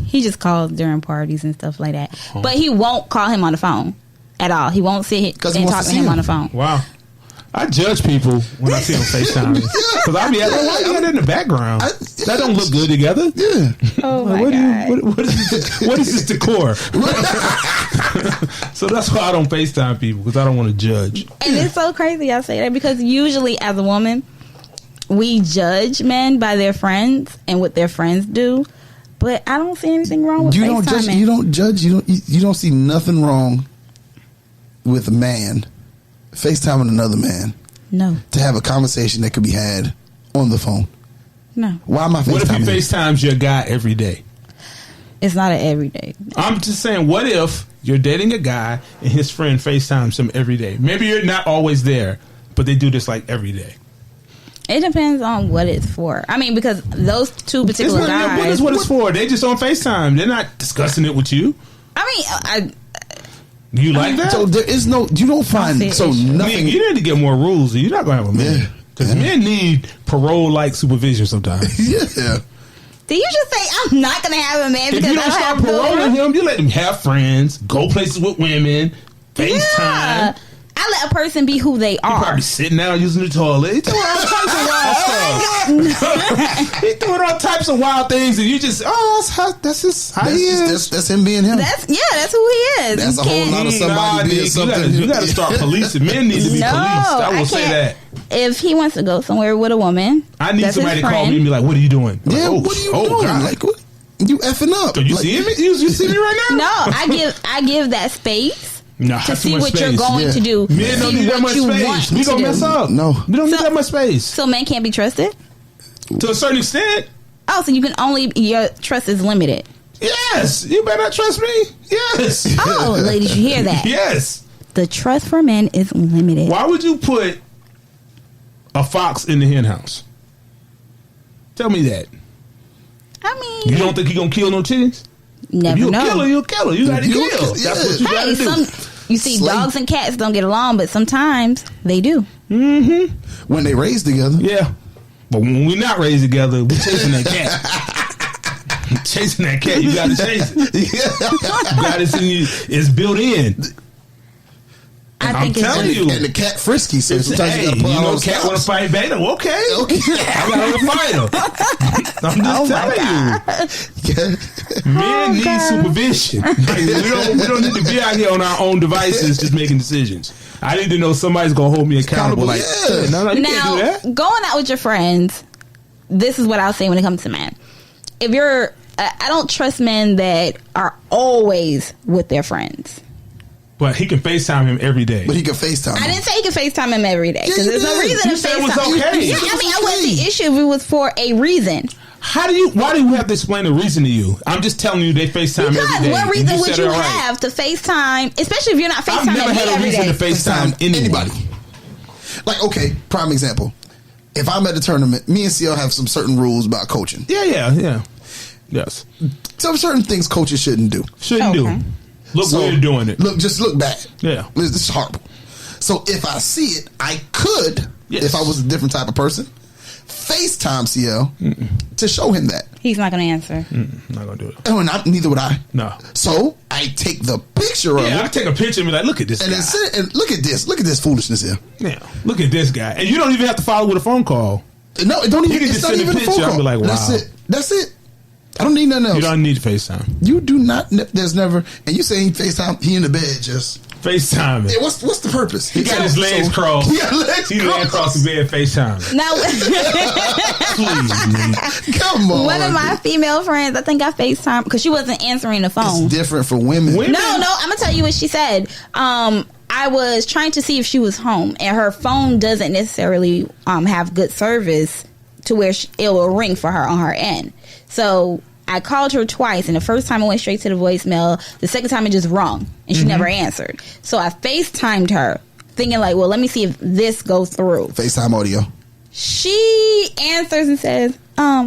[SPEAKER 3] he just calls during parties and stuff like that. But he won't call him on the phone at all. He won't sit
[SPEAKER 4] 'Cause he
[SPEAKER 3] and
[SPEAKER 4] wants
[SPEAKER 3] talk
[SPEAKER 4] to
[SPEAKER 3] to him
[SPEAKER 4] see
[SPEAKER 3] on
[SPEAKER 4] him.
[SPEAKER 3] the phone.
[SPEAKER 2] Wow. I judge people when I see them FaceTime. Because I be asking, why you got that in the background? That don't look good together.
[SPEAKER 4] Yeah.
[SPEAKER 3] Oh my
[SPEAKER 2] What
[SPEAKER 3] god!
[SPEAKER 2] what is this decor? So that's why I don't FaceTime people, because I don't want to judge.
[SPEAKER 3] And it's so crazy I say that because usually as a woman, we judge men by their friends and what their friends do. But I don't see anything wrong with
[SPEAKER 4] You don't judge.
[SPEAKER 3] FaceTiming.
[SPEAKER 4] You don't judge. You don't see nothing wrong with a man FaceTiming another man
[SPEAKER 3] No,
[SPEAKER 4] to have a conversation that could be had on the phone.
[SPEAKER 3] no,
[SPEAKER 4] Why am I
[SPEAKER 2] What if he
[SPEAKER 4] FaceTiming?
[SPEAKER 2] FaceTimes your guy every day?
[SPEAKER 3] it's not an everyday.
[SPEAKER 2] I'm just saying, what if you're dating a guy and his friend FaceTimes him every day? Maybe you're not always there, but they do this like every day.
[SPEAKER 3] It depends on what it's for. I mean, because those two
[SPEAKER 2] It's
[SPEAKER 3] particular
[SPEAKER 2] what,
[SPEAKER 3] guys.
[SPEAKER 2] what is what it's for? They just on FaceTime. They're not discussing it with you.
[SPEAKER 3] I mean,
[SPEAKER 2] You like that?
[SPEAKER 4] So there is no. You don't find
[SPEAKER 3] see
[SPEAKER 4] so
[SPEAKER 3] it.
[SPEAKER 4] nothing.
[SPEAKER 2] You need to get more rules. Or you're not gonna have a man.
[SPEAKER 4] Yeah.
[SPEAKER 2] Because men need parole-like supervision sometimes.
[SPEAKER 4] Yeah.
[SPEAKER 3] did you just say I'm not going to have a man
[SPEAKER 2] If
[SPEAKER 3] because
[SPEAKER 2] you
[SPEAKER 3] I
[SPEAKER 2] don't
[SPEAKER 3] don't
[SPEAKER 2] start
[SPEAKER 3] have
[SPEAKER 2] paroling
[SPEAKER 3] good?
[SPEAKER 2] him, you let him have friends, go places with women, FaceTime.
[SPEAKER 3] Yeah. I let a person be who they
[SPEAKER 2] He
[SPEAKER 3] are.
[SPEAKER 2] probably sitting down using the toilet. He doing all types of wild stuff. He doing all types of wild things, and you just that's just how he is.
[SPEAKER 4] That's him being him.
[SPEAKER 3] That's who he is.
[SPEAKER 4] That's
[SPEAKER 3] You
[SPEAKER 4] a whole
[SPEAKER 3] can't-
[SPEAKER 4] lot of somebody being
[SPEAKER 2] Nick,
[SPEAKER 4] something.
[SPEAKER 2] You got to start policing. Men need to be
[SPEAKER 3] No,
[SPEAKER 2] policed. I will say
[SPEAKER 3] can't.
[SPEAKER 2] that.
[SPEAKER 3] If he wants to go somewhere with a woman,
[SPEAKER 2] I need
[SPEAKER 3] that's
[SPEAKER 2] somebody
[SPEAKER 3] his
[SPEAKER 2] to call
[SPEAKER 3] friend.
[SPEAKER 2] me and be like, "What are you doing?" I'm
[SPEAKER 4] Yeah,
[SPEAKER 2] like,
[SPEAKER 4] what are you doing?
[SPEAKER 2] God.
[SPEAKER 4] Like, what? You effing up.
[SPEAKER 2] So you
[SPEAKER 4] Like,
[SPEAKER 2] see me? You see me right now?
[SPEAKER 3] No, I give that space
[SPEAKER 2] No,
[SPEAKER 3] to
[SPEAKER 2] that's too
[SPEAKER 3] see
[SPEAKER 2] much
[SPEAKER 3] what you're
[SPEAKER 2] space.
[SPEAKER 3] going
[SPEAKER 4] Yeah.
[SPEAKER 3] to do.
[SPEAKER 2] Men don't
[SPEAKER 3] see
[SPEAKER 2] need that
[SPEAKER 3] what
[SPEAKER 2] much
[SPEAKER 3] you
[SPEAKER 2] space.
[SPEAKER 3] want
[SPEAKER 2] We
[SPEAKER 3] to
[SPEAKER 2] gonna
[SPEAKER 3] do.
[SPEAKER 2] mess up.
[SPEAKER 4] No.
[SPEAKER 2] we don't need
[SPEAKER 3] So-
[SPEAKER 2] that much space
[SPEAKER 3] So men can't be trusted.
[SPEAKER 2] to a certain extent.
[SPEAKER 3] Oh, so you can only your trust is limited.
[SPEAKER 2] Yes, you better not trust me. Yes,
[SPEAKER 3] Oh, ladies, you hear that?
[SPEAKER 2] yes.
[SPEAKER 3] The trust for men is limited.
[SPEAKER 2] Why would you put a fox in the hen house? Tell me that.
[SPEAKER 3] I mean,
[SPEAKER 2] You don't think he gonna kill no chickens?
[SPEAKER 3] never
[SPEAKER 2] If you a
[SPEAKER 3] know.
[SPEAKER 2] killer, you a killer. You gotta
[SPEAKER 4] You a
[SPEAKER 2] kill.
[SPEAKER 4] kill-
[SPEAKER 2] That's
[SPEAKER 4] yeah.
[SPEAKER 2] what you
[SPEAKER 3] Hey,
[SPEAKER 2] gotta do.
[SPEAKER 3] you see,
[SPEAKER 4] Slave.
[SPEAKER 3] dogs and cats don't get along, but sometimes they do.
[SPEAKER 4] When they raised together.
[SPEAKER 2] Yeah, but when we're not raised together, we chasing that cat. Chasing that cat, you gotta chase it. You gotta see it's built in.
[SPEAKER 3] I
[SPEAKER 2] I'm
[SPEAKER 3] think it's
[SPEAKER 2] telling
[SPEAKER 3] just,
[SPEAKER 2] you.
[SPEAKER 4] And the cat frisky, so sometimes
[SPEAKER 2] Hey,
[SPEAKER 4] you gotta
[SPEAKER 2] you
[SPEAKER 4] pull out all
[SPEAKER 2] know,
[SPEAKER 4] the
[SPEAKER 2] cat want to
[SPEAKER 4] stops.
[SPEAKER 2] fight beta. Okay,
[SPEAKER 4] Okay.
[SPEAKER 2] I gotta fight him. I'm just telling you, men need
[SPEAKER 3] God.
[SPEAKER 2] supervision. Like, we don't need to be out here on our own devices just making decisions. I need to know somebody's gonna hold me accountable. Like,
[SPEAKER 4] Yeah.
[SPEAKER 2] no, you can't do
[SPEAKER 3] now
[SPEAKER 2] that.
[SPEAKER 3] going out with your friends. This is what I'll say when it comes to men. If you're, I don't trust men that are always with their friends.
[SPEAKER 2] But he can FaceTime him every day.
[SPEAKER 4] But he can FaceTime.
[SPEAKER 3] I didn't say you can FaceTime him every day because
[SPEAKER 4] Yeah,
[SPEAKER 3] there's
[SPEAKER 4] you
[SPEAKER 3] no
[SPEAKER 4] did.
[SPEAKER 3] reason
[SPEAKER 2] You
[SPEAKER 3] to
[SPEAKER 2] said it was
[SPEAKER 3] FaceTime.
[SPEAKER 2] okay.
[SPEAKER 3] Yeah, I mean, I wouldn't see issue if it was for a reason.
[SPEAKER 2] Why do you have to explain the reason to you? I'm just telling you they FaceTime every
[SPEAKER 3] Because
[SPEAKER 2] day.
[SPEAKER 3] what
[SPEAKER 2] and
[SPEAKER 3] reason would
[SPEAKER 2] said
[SPEAKER 3] you
[SPEAKER 2] it all right.
[SPEAKER 3] have to FaceTime, especially if you're not
[SPEAKER 2] I've
[SPEAKER 3] FaceTiming
[SPEAKER 2] never
[SPEAKER 3] me
[SPEAKER 2] had a
[SPEAKER 3] every
[SPEAKER 2] reason
[SPEAKER 3] day?
[SPEAKER 2] to FaceTime anyone.
[SPEAKER 4] anybody. Like, okay, prime example. if I'm at a tournament, me and CL have some certain rules about coaching.
[SPEAKER 2] Yeah. Yes.
[SPEAKER 4] Some certain things coaches shouldn't do.
[SPEAKER 2] Do. Look,
[SPEAKER 4] So,
[SPEAKER 2] we're doing it.
[SPEAKER 4] Just look bad.
[SPEAKER 2] Yeah.
[SPEAKER 4] This is horrible. So if I see it, I could, if I was a different type of person, FaceTime CL to show him that.
[SPEAKER 3] He's not going to answer.
[SPEAKER 2] Not gonna do it.
[SPEAKER 4] And neither would I.
[SPEAKER 2] No.
[SPEAKER 4] So I take the picture of
[SPEAKER 2] Yeah, I
[SPEAKER 4] it.
[SPEAKER 2] take a picture and be like, look at this
[SPEAKER 4] And
[SPEAKER 2] guy.
[SPEAKER 4] then sit and look at this foolishness here.
[SPEAKER 2] Yeah, look at this guy. And you don't even have to follow with a phone call.
[SPEAKER 4] No, it don't even.
[SPEAKER 2] You can
[SPEAKER 4] It's
[SPEAKER 2] just
[SPEAKER 4] not
[SPEAKER 2] send a
[SPEAKER 4] even a
[SPEAKER 2] picture
[SPEAKER 4] phone
[SPEAKER 2] and
[SPEAKER 4] call.
[SPEAKER 2] be like, wow.
[SPEAKER 4] That's it. I don't need nothing else.
[SPEAKER 2] You don't need FaceTime.
[SPEAKER 4] You do not. There's never. And you saying FaceTime? He in the bed just.
[SPEAKER 2] FaceTime.
[SPEAKER 4] Yeah, what's the purpose?
[SPEAKER 2] He got his legs crossed.
[SPEAKER 4] He got legs
[SPEAKER 2] He laying across the bed FaceTime.
[SPEAKER 3] Now,
[SPEAKER 2] Please, man.
[SPEAKER 4] Come on.
[SPEAKER 3] one of my female friends, I think I FaceTime because she wasn't answering the phone.
[SPEAKER 4] It's different for women.
[SPEAKER 3] No, I'm gonna tell you what she said. I was trying to see if she was home, and her phone doesn't necessarily have good service to where it will ring for her on her end. So I called her twice, and the first time it went straight to the voicemail. The second time it just rung, and she never answered. So I FaceTimed her, thinking like, well, let me see if this goes through.
[SPEAKER 4] FaceTime audio.
[SPEAKER 3] She answers and says,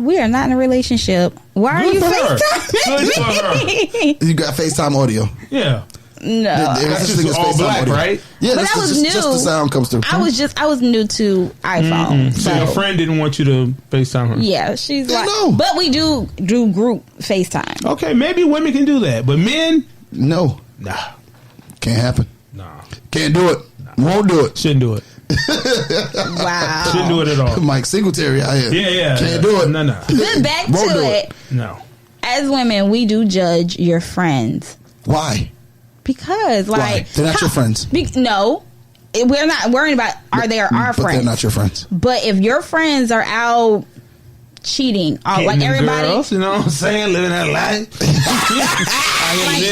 [SPEAKER 3] we are not in a relationship. Why are you
[SPEAKER 2] Good for her.
[SPEAKER 3] FaceTiming
[SPEAKER 2] Good for
[SPEAKER 3] me?
[SPEAKER 4] You got FaceTime audio.
[SPEAKER 2] Yeah.
[SPEAKER 3] No.
[SPEAKER 2] That's
[SPEAKER 4] Such
[SPEAKER 2] just
[SPEAKER 4] thing as
[SPEAKER 2] all
[SPEAKER 4] FaceTime
[SPEAKER 2] black,
[SPEAKER 4] audio.
[SPEAKER 2] right?
[SPEAKER 4] Yeah,
[SPEAKER 3] But
[SPEAKER 4] that's
[SPEAKER 3] I was
[SPEAKER 4] just,
[SPEAKER 3] new.
[SPEAKER 4] just the sound comes through.
[SPEAKER 3] I was new to iPhone.
[SPEAKER 2] So your friend didn't want you to FaceTime her.
[SPEAKER 3] Yeah, she's
[SPEAKER 4] Yeah,
[SPEAKER 3] like,
[SPEAKER 4] no.
[SPEAKER 3] but we do group FaceTime.
[SPEAKER 2] Okay, maybe women can do that, but men,
[SPEAKER 4] No,
[SPEAKER 2] nah,
[SPEAKER 4] can't happen.
[SPEAKER 2] nah,
[SPEAKER 4] Can't do it. Won't do it.
[SPEAKER 2] shouldn't do it.
[SPEAKER 3] Wow.
[SPEAKER 2] Shouldn't do it at all.
[SPEAKER 4] Mike Singletary out here.
[SPEAKER 2] Yeah.
[SPEAKER 4] Can't do it.
[SPEAKER 2] No.
[SPEAKER 3] But back
[SPEAKER 4] Won't
[SPEAKER 3] to
[SPEAKER 4] do
[SPEAKER 3] it.
[SPEAKER 4] it.
[SPEAKER 2] No.
[SPEAKER 3] As women, we do judge your friends
[SPEAKER 4] Why?
[SPEAKER 3] because,
[SPEAKER 4] Why?
[SPEAKER 3] like,
[SPEAKER 4] They're not your friends.
[SPEAKER 3] No, we're not worried about are they our
[SPEAKER 4] But
[SPEAKER 3] friends.
[SPEAKER 4] they're not your friends.
[SPEAKER 3] But if your friends are out cheating, or like
[SPEAKER 2] Getting them
[SPEAKER 3] everybody,
[SPEAKER 2] girls, you know what I'm saying? Living that life.
[SPEAKER 3] like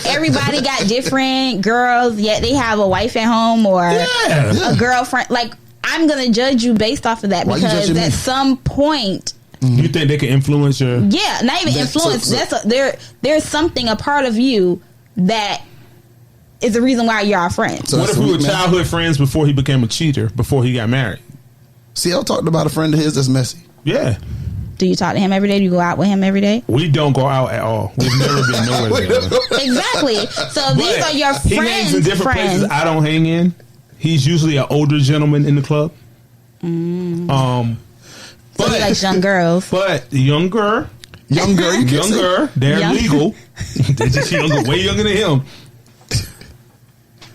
[SPEAKER 3] everybody got different girls, yet they have a wife at home or
[SPEAKER 2] Yeah.
[SPEAKER 3] a girlfriend. Like, I'm gonna judge you based off of that
[SPEAKER 4] Why you
[SPEAKER 3] because
[SPEAKER 4] judging
[SPEAKER 3] at
[SPEAKER 4] me?
[SPEAKER 3] some point,
[SPEAKER 2] You think they can influence your?
[SPEAKER 3] yeah, not even
[SPEAKER 4] That's
[SPEAKER 3] influence.
[SPEAKER 4] so-
[SPEAKER 3] There's something, a part of you that is the reason why you're our friends.
[SPEAKER 4] So
[SPEAKER 2] What
[SPEAKER 4] that's
[SPEAKER 2] if we were
[SPEAKER 4] man.
[SPEAKER 2] childhood friends before he became a cheater? Before he got married?
[SPEAKER 4] CL talked about a friend of his that's messy.
[SPEAKER 2] Yeah.
[SPEAKER 3] Do you talk to him every day? Do you go out with him every day?
[SPEAKER 2] We don't go out at all. We've never been nowhere together.
[SPEAKER 3] Exactly. So these are your
[SPEAKER 2] He hangs in
[SPEAKER 3] friends.
[SPEAKER 2] different places I don't hang in. He's usually an older gentleman in the club.
[SPEAKER 3] So he likes young girls.
[SPEAKER 2] But younger,
[SPEAKER 4] You can say-
[SPEAKER 2] they're
[SPEAKER 3] Young.
[SPEAKER 2] legal. They're just younger, way younger than him.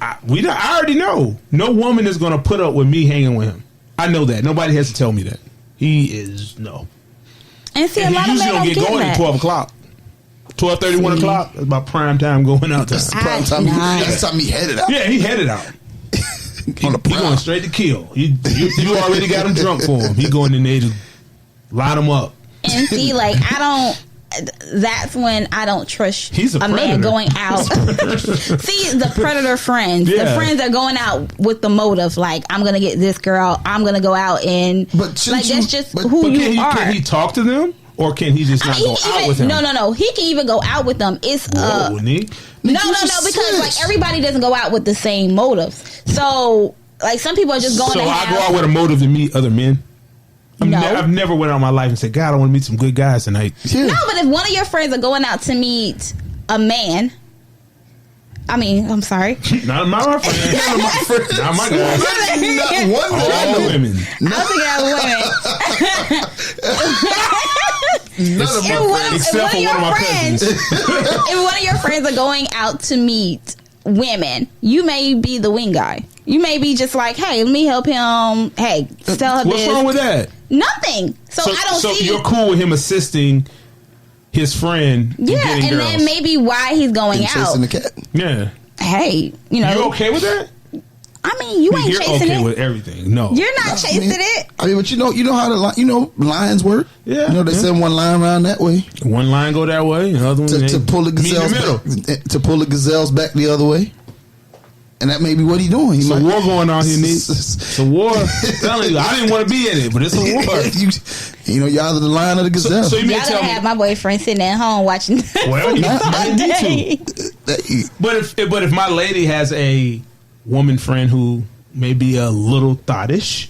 [SPEAKER 2] I already know. No woman is going to put up with me hanging with him. I know that. Nobody has to tell me that. He is no.
[SPEAKER 3] And see,
[SPEAKER 2] And
[SPEAKER 3] a lot
[SPEAKER 2] he
[SPEAKER 3] of
[SPEAKER 2] usually
[SPEAKER 3] men
[SPEAKER 2] don't
[SPEAKER 3] don't
[SPEAKER 2] get
[SPEAKER 3] get
[SPEAKER 2] going at
[SPEAKER 3] that.
[SPEAKER 2] 12 o'clock. 12:30, 1 o'clock. That's about prime time going out time.
[SPEAKER 4] Prime time.
[SPEAKER 3] Nah.
[SPEAKER 4] That's the time he headed out.
[SPEAKER 2] Yeah, he headed out.
[SPEAKER 4] On the
[SPEAKER 2] He going
[SPEAKER 4] prime.
[SPEAKER 2] straight to kill. You already got him drunk for him. He going in there to line him up.
[SPEAKER 3] And see, like, that's when I don't trust
[SPEAKER 2] He's a
[SPEAKER 3] man
[SPEAKER 2] predator.
[SPEAKER 3] going out. See, the predator friends. The
[SPEAKER 2] Yeah.
[SPEAKER 3] friends are going out with the motive, like, I'm going to get this girl. I'm going to go out and,
[SPEAKER 4] But shouldn't
[SPEAKER 3] like, that's
[SPEAKER 4] you-
[SPEAKER 3] just
[SPEAKER 4] but-
[SPEAKER 3] who
[SPEAKER 2] But
[SPEAKER 3] you are.
[SPEAKER 2] can he talk to them? Or can he just not
[SPEAKER 3] He
[SPEAKER 2] go
[SPEAKER 3] can
[SPEAKER 2] out
[SPEAKER 3] even-
[SPEAKER 2] with him?
[SPEAKER 3] No. He can even go out with them. It's
[SPEAKER 2] Whoa, Nique.
[SPEAKER 3] No,
[SPEAKER 4] you just
[SPEAKER 3] because
[SPEAKER 4] switched.
[SPEAKER 3] like everybody doesn't go out with the same motives. So like some people are just going
[SPEAKER 2] So
[SPEAKER 3] to
[SPEAKER 2] I
[SPEAKER 3] have.
[SPEAKER 2] go out with a motive to meet other men?
[SPEAKER 3] No.
[SPEAKER 2] I've never went out in my life and said, God, I want to meet some good guys tonight.
[SPEAKER 4] Yeah.
[SPEAKER 3] No, but if one of your friends are going out to meet a man, I'm sorry.
[SPEAKER 2] Not my friend.
[SPEAKER 4] None of my friends.
[SPEAKER 2] Not my guys.
[SPEAKER 4] Not one that I
[SPEAKER 2] All
[SPEAKER 4] know.
[SPEAKER 2] women.
[SPEAKER 3] I was thinking of women.
[SPEAKER 4] None of
[SPEAKER 3] If
[SPEAKER 4] my
[SPEAKER 3] one
[SPEAKER 4] friends.
[SPEAKER 2] Except for one of my cousins.
[SPEAKER 3] if one of your friends are going out to meet women, you may be the wing guy. You may be just like, hey, let me help him. Hey, tell her
[SPEAKER 2] What's
[SPEAKER 3] this.
[SPEAKER 2] wrong with that?
[SPEAKER 3] Nothing. So I don't
[SPEAKER 2] so
[SPEAKER 3] see.
[SPEAKER 2] you're cool with him assisting his friend in
[SPEAKER 3] Yeah,
[SPEAKER 2] getting
[SPEAKER 3] and
[SPEAKER 2] girls.
[SPEAKER 3] then maybe why he's going
[SPEAKER 4] And
[SPEAKER 3] out.
[SPEAKER 4] chasing the cat.
[SPEAKER 2] Yeah.
[SPEAKER 3] Hey,
[SPEAKER 2] You okay with that?
[SPEAKER 3] I mean, you ain't
[SPEAKER 2] You're
[SPEAKER 3] chasing
[SPEAKER 2] okay
[SPEAKER 3] it.
[SPEAKER 2] with everything. No.
[SPEAKER 3] You're not chasing it.
[SPEAKER 4] I mean, but you know how lions work.
[SPEAKER 2] Yeah,
[SPEAKER 4] You know they
[SPEAKER 2] yeah.
[SPEAKER 4] send one lion around that way
[SPEAKER 2] One line go that way, another one
[SPEAKER 4] to pull the
[SPEAKER 2] meet in the
[SPEAKER 4] gazelles
[SPEAKER 2] middle.
[SPEAKER 4] back, to pull the gazelles back the other way, and that may be what he's doing. He
[SPEAKER 2] It's a
[SPEAKER 4] might-
[SPEAKER 2] war going on here, Nique. It's a war. I'm telling you, I didn't want to be in it, but it's a war.
[SPEAKER 4] You're either the lion or the gazelle.
[SPEAKER 2] So you mean
[SPEAKER 3] Y'all
[SPEAKER 2] tell
[SPEAKER 3] gonna
[SPEAKER 2] me?
[SPEAKER 3] have my boyfriend sitting at home watching.
[SPEAKER 2] Well, you
[SPEAKER 3] all
[SPEAKER 2] need
[SPEAKER 3] day.
[SPEAKER 2] to. But if my lady has a woman friend who may be a little thottish,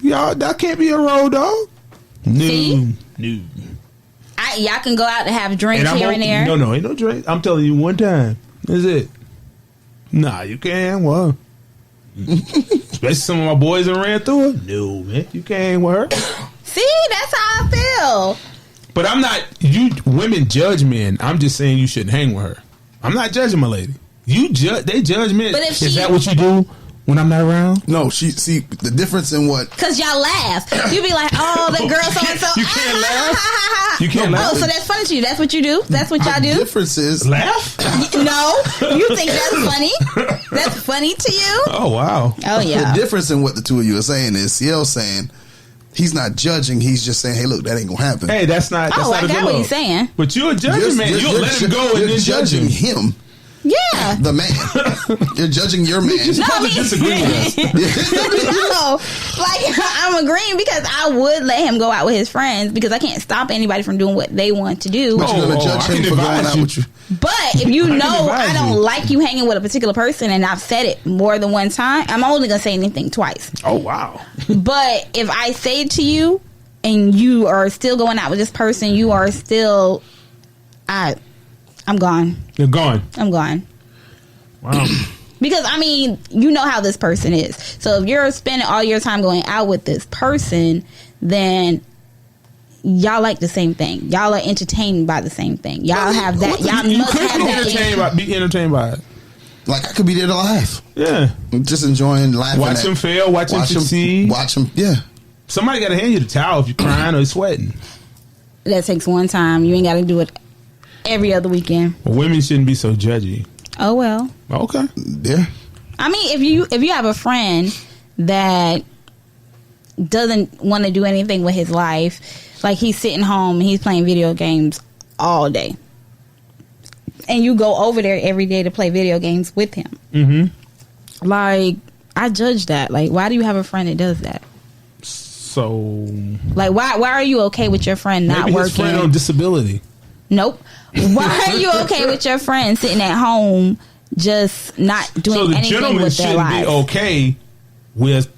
[SPEAKER 5] Y'all, that can't be a road dog.
[SPEAKER 3] See?
[SPEAKER 5] No.
[SPEAKER 3] Y'all can go out to have drinks here and there.
[SPEAKER 5] No, ain't no drink. I'm telling you one time. That's it. Nah, you can't. Well, especially some of my boys that ran through it. No, man, you can't with her.
[SPEAKER 3] See, that's how I feel.
[SPEAKER 5] But I'm not. You women judge men. I'm just saying you shouldn't hang with her. I'm not judging my lady. You judge. They judge men.
[SPEAKER 3] But if
[SPEAKER 5] is that what you do when I'm not around?
[SPEAKER 4] No, see the difference in what.
[SPEAKER 3] Because y'all laugh. You be like, oh, that girl so and so.
[SPEAKER 5] You can't laugh. You can't laugh.
[SPEAKER 3] Oh, so that's funny to you. That's what you do. That's what y'all
[SPEAKER 4] The
[SPEAKER 3] do.
[SPEAKER 4] difference is
[SPEAKER 5] Laugh.
[SPEAKER 3] No, you think that's funny? That's funny to you?
[SPEAKER 5] Oh wow.
[SPEAKER 3] Oh yeah.
[SPEAKER 4] the difference in what the two of you are saying is CL's saying he's not judging. He's just saying, hey, look, that ain't gonna happen.
[SPEAKER 5] Hey, that's not. That's
[SPEAKER 3] Oh,
[SPEAKER 5] not
[SPEAKER 3] I
[SPEAKER 5] a
[SPEAKER 3] got
[SPEAKER 5] good
[SPEAKER 3] what
[SPEAKER 5] love.
[SPEAKER 3] he's saying.
[SPEAKER 5] But you're a judging man. You'll let him go and
[SPEAKER 4] you're
[SPEAKER 5] then judge
[SPEAKER 4] judging
[SPEAKER 5] him.
[SPEAKER 4] him.
[SPEAKER 3] Yeah.
[SPEAKER 4] The man. You're judging your man.
[SPEAKER 5] Probably disagree with us.
[SPEAKER 3] No, like I'm agreeing because I would let him go out with his friends because I can't stop anybody from doing what they want to do.
[SPEAKER 4] But you're gonna judge
[SPEAKER 5] I
[SPEAKER 4] him
[SPEAKER 5] can
[SPEAKER 4] for going
[SPEAKER 5] advise
[SPEAKER 4] out
[SPEAKER 5] you.
[SPEAKER 4] with you.
[SPEAKER 3] But if you know
[SPEAKER 5] advise
[SPEAKER 3] I don't
[SPEAKER 5] you.
[SPEAKER 3] like you hanging with a particular person and I've said it more than one time, I'm only gonna say anything twice.
[SPEAKER 5] Oh wow.
[SPEAKER 3] But if I say it to you and you are still going out with this person, you are still I'm gone.
[SPEAKER 5] You're gone.
[SPEAKER 3] I'm gone.
[SPEAKER 5] Wow.
[SPEAKER 3] Because, I mean, you know how this person is. So if you're spending all your time going out with this person, then y'all like the same thing. Y'all are entertained by the same thing. Y'all have that. Y'all
[SPEAKER 5] You
[SPEAKER 3] must
[SPEAKER 5] could
[SPEAKER 3] have that.
[SPEAKER 5] be entertained by it.
[SPEAKER 4] Like I could be there to laugh.
[SPEAKER 5] Yeah.
[SPEAKER 4] Just enjoying laughing.
[SPEAKER 5] Watch him fail. Watch him succeed.
[SPEAKER 4] Watch him. Yeah.
[SPEAKER 5] Somebody got to hand you the towel if you're crying or sweating.
[SPEAKER 3] That takes one time. You ain't got to do it every other weekend.
[SPEAKER 5] Well, women shouldn't be so judgy.
[SPEAKER 3] Oh, well.
[SPEAKER 5] Okay.
[SPEAKER 4] Yeah.
[SPEAKER 3] I mean, if you have a friend that doesn't want to do anything with his life, like he's sitting home and he's playing video games all day, and you go over there every day to play video games with him, like I judge that. Like, why do you have a friend that does that?
[SPEAKER 5] So,
[SPEAKER 3] Like, why are you okay with your friend not
[SPEAKER 5] maybe
[SPEAKER 3] working?
[SPEAKER 5] his friend on disability.
[SPEAKER 3] Nope. Why are you okay with your friend sitting at home just not doing
[SPEAKER 5] So the
[SPEAKER 3] anything
[SPEAKER 5] gentleman
[SPEAKER 3] with their
[SPEAKER 5] shouldn't
[SPEAKER 3] lives?
[SPEAKER 5] be okay with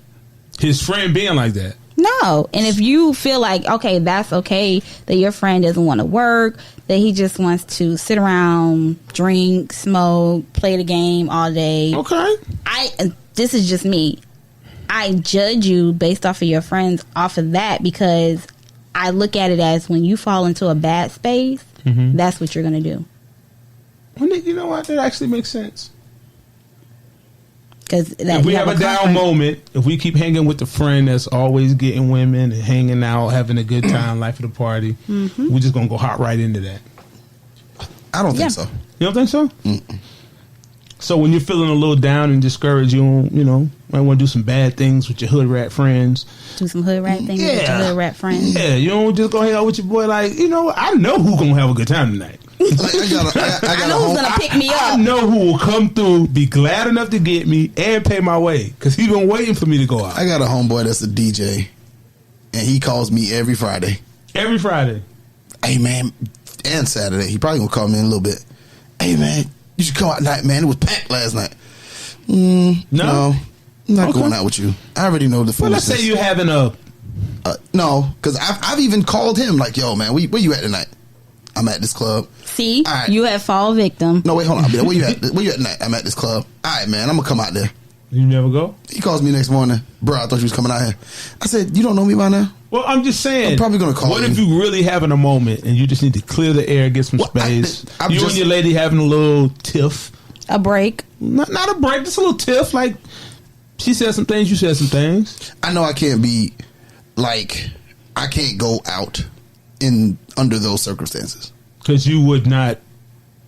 [SPEAKER 5] his friend being like that.
[SPEAKER 3] No. And if you feel like, okay, that's okay, that your friend doesn't want to work, that he just wants to sit around, drink, smoke, play the game all day.
[SPEAKER 5] Okay.
[SPEAKER 3] This is just me. I judge you based off of your friends off of that because I look at it as when you fall into a bad space, that's what you're going to do.
[SPEAKER 5] Well, you know what? That actually makes sense.
[SPEAKER 3] Because
[SPEAKER 5] If we have a down moment, if we keep hanging with the friend that's always getting women and hanging out, having a good time, life of the party, we're just going to go hop right into that.
[SPEAKER 4] I don't think so.
[SPEAKER 5] You don't think so? Mm-mm. So when you're feeling a little down and discouraged, you might want to do some bad things with your hood rat friends.
[SPEAKER 3] do some hood rat things with your hood rat friends.
[SPEAKER 5] Yeah, you don't just go hang out with your boy like, I know who's going to have a good time tonight.
[SPEAKER 4] Like, I
[SPEAKER 3] I know who's going to pick me
[SPEAKER 5] I
[SPEAKER 3] up.
[SPEAKER 5] know who will come through, be glad enough to get me, and pay my way. Because he's been waiting for me to go out.
[SPEAKER 4] I got a homeboy that's a DJ, and he calls me every Friday.
[SPEAKER 5] Every Friday.
[SPEAKER 4] Hey, man, and Saturday. He probably going to call me in a little bit. Hey, man, you should come out tonight, man. It was packed last night. No, I'm not going out with you. I already know the
[SPEAKER 5] Well, let's
[SPEAKER 4] foolishness.
[SPEAKER 5] say you're having a...
[SPEAKER 4] No, because I've even called him like, yo, man, where you at tonight? I'm at this club.
[SPEAKER 3] See,
[SPEAKER 4] All right.
[SPEAKER 3] you have fall victim.
[SPEAKER 4] No, wait, hold on. I'll be like, where you at? Where you at tonight? I'm at this club. All right, man, I'm going to come out there.
[SPEAKER 5] You never go?
[SPEAKER 4] He calls me next morning. Bro, I thought you was coming out here. I said, you don't know me by now?
[SPEAKER 5] Well, I'm just saying.
[SPEAKER 4] I'm probably gonna call
[SPEAKER 5] What
[SPEAKER 4] you.
[SPEAKER 5] if you really having a moment and you just need to clear the air, get some
[SPEAKER 4] Well,
[SPEAKER 5] space?
[SPEAKER 4] I'm
[SPEAKER 5] you
[SPEAKER 4] just-
[SPEAKER 5] and your lady having a little tiff.
[SPEAKER 3] A break.
[SPEAKER 5] Not a break, just a little tiff. Like, she said some things, you said some things.
[SPEAKER 4] I know I can't be, like, I can't go out under those circumstances.
[SPEAKER 5] Because you would not.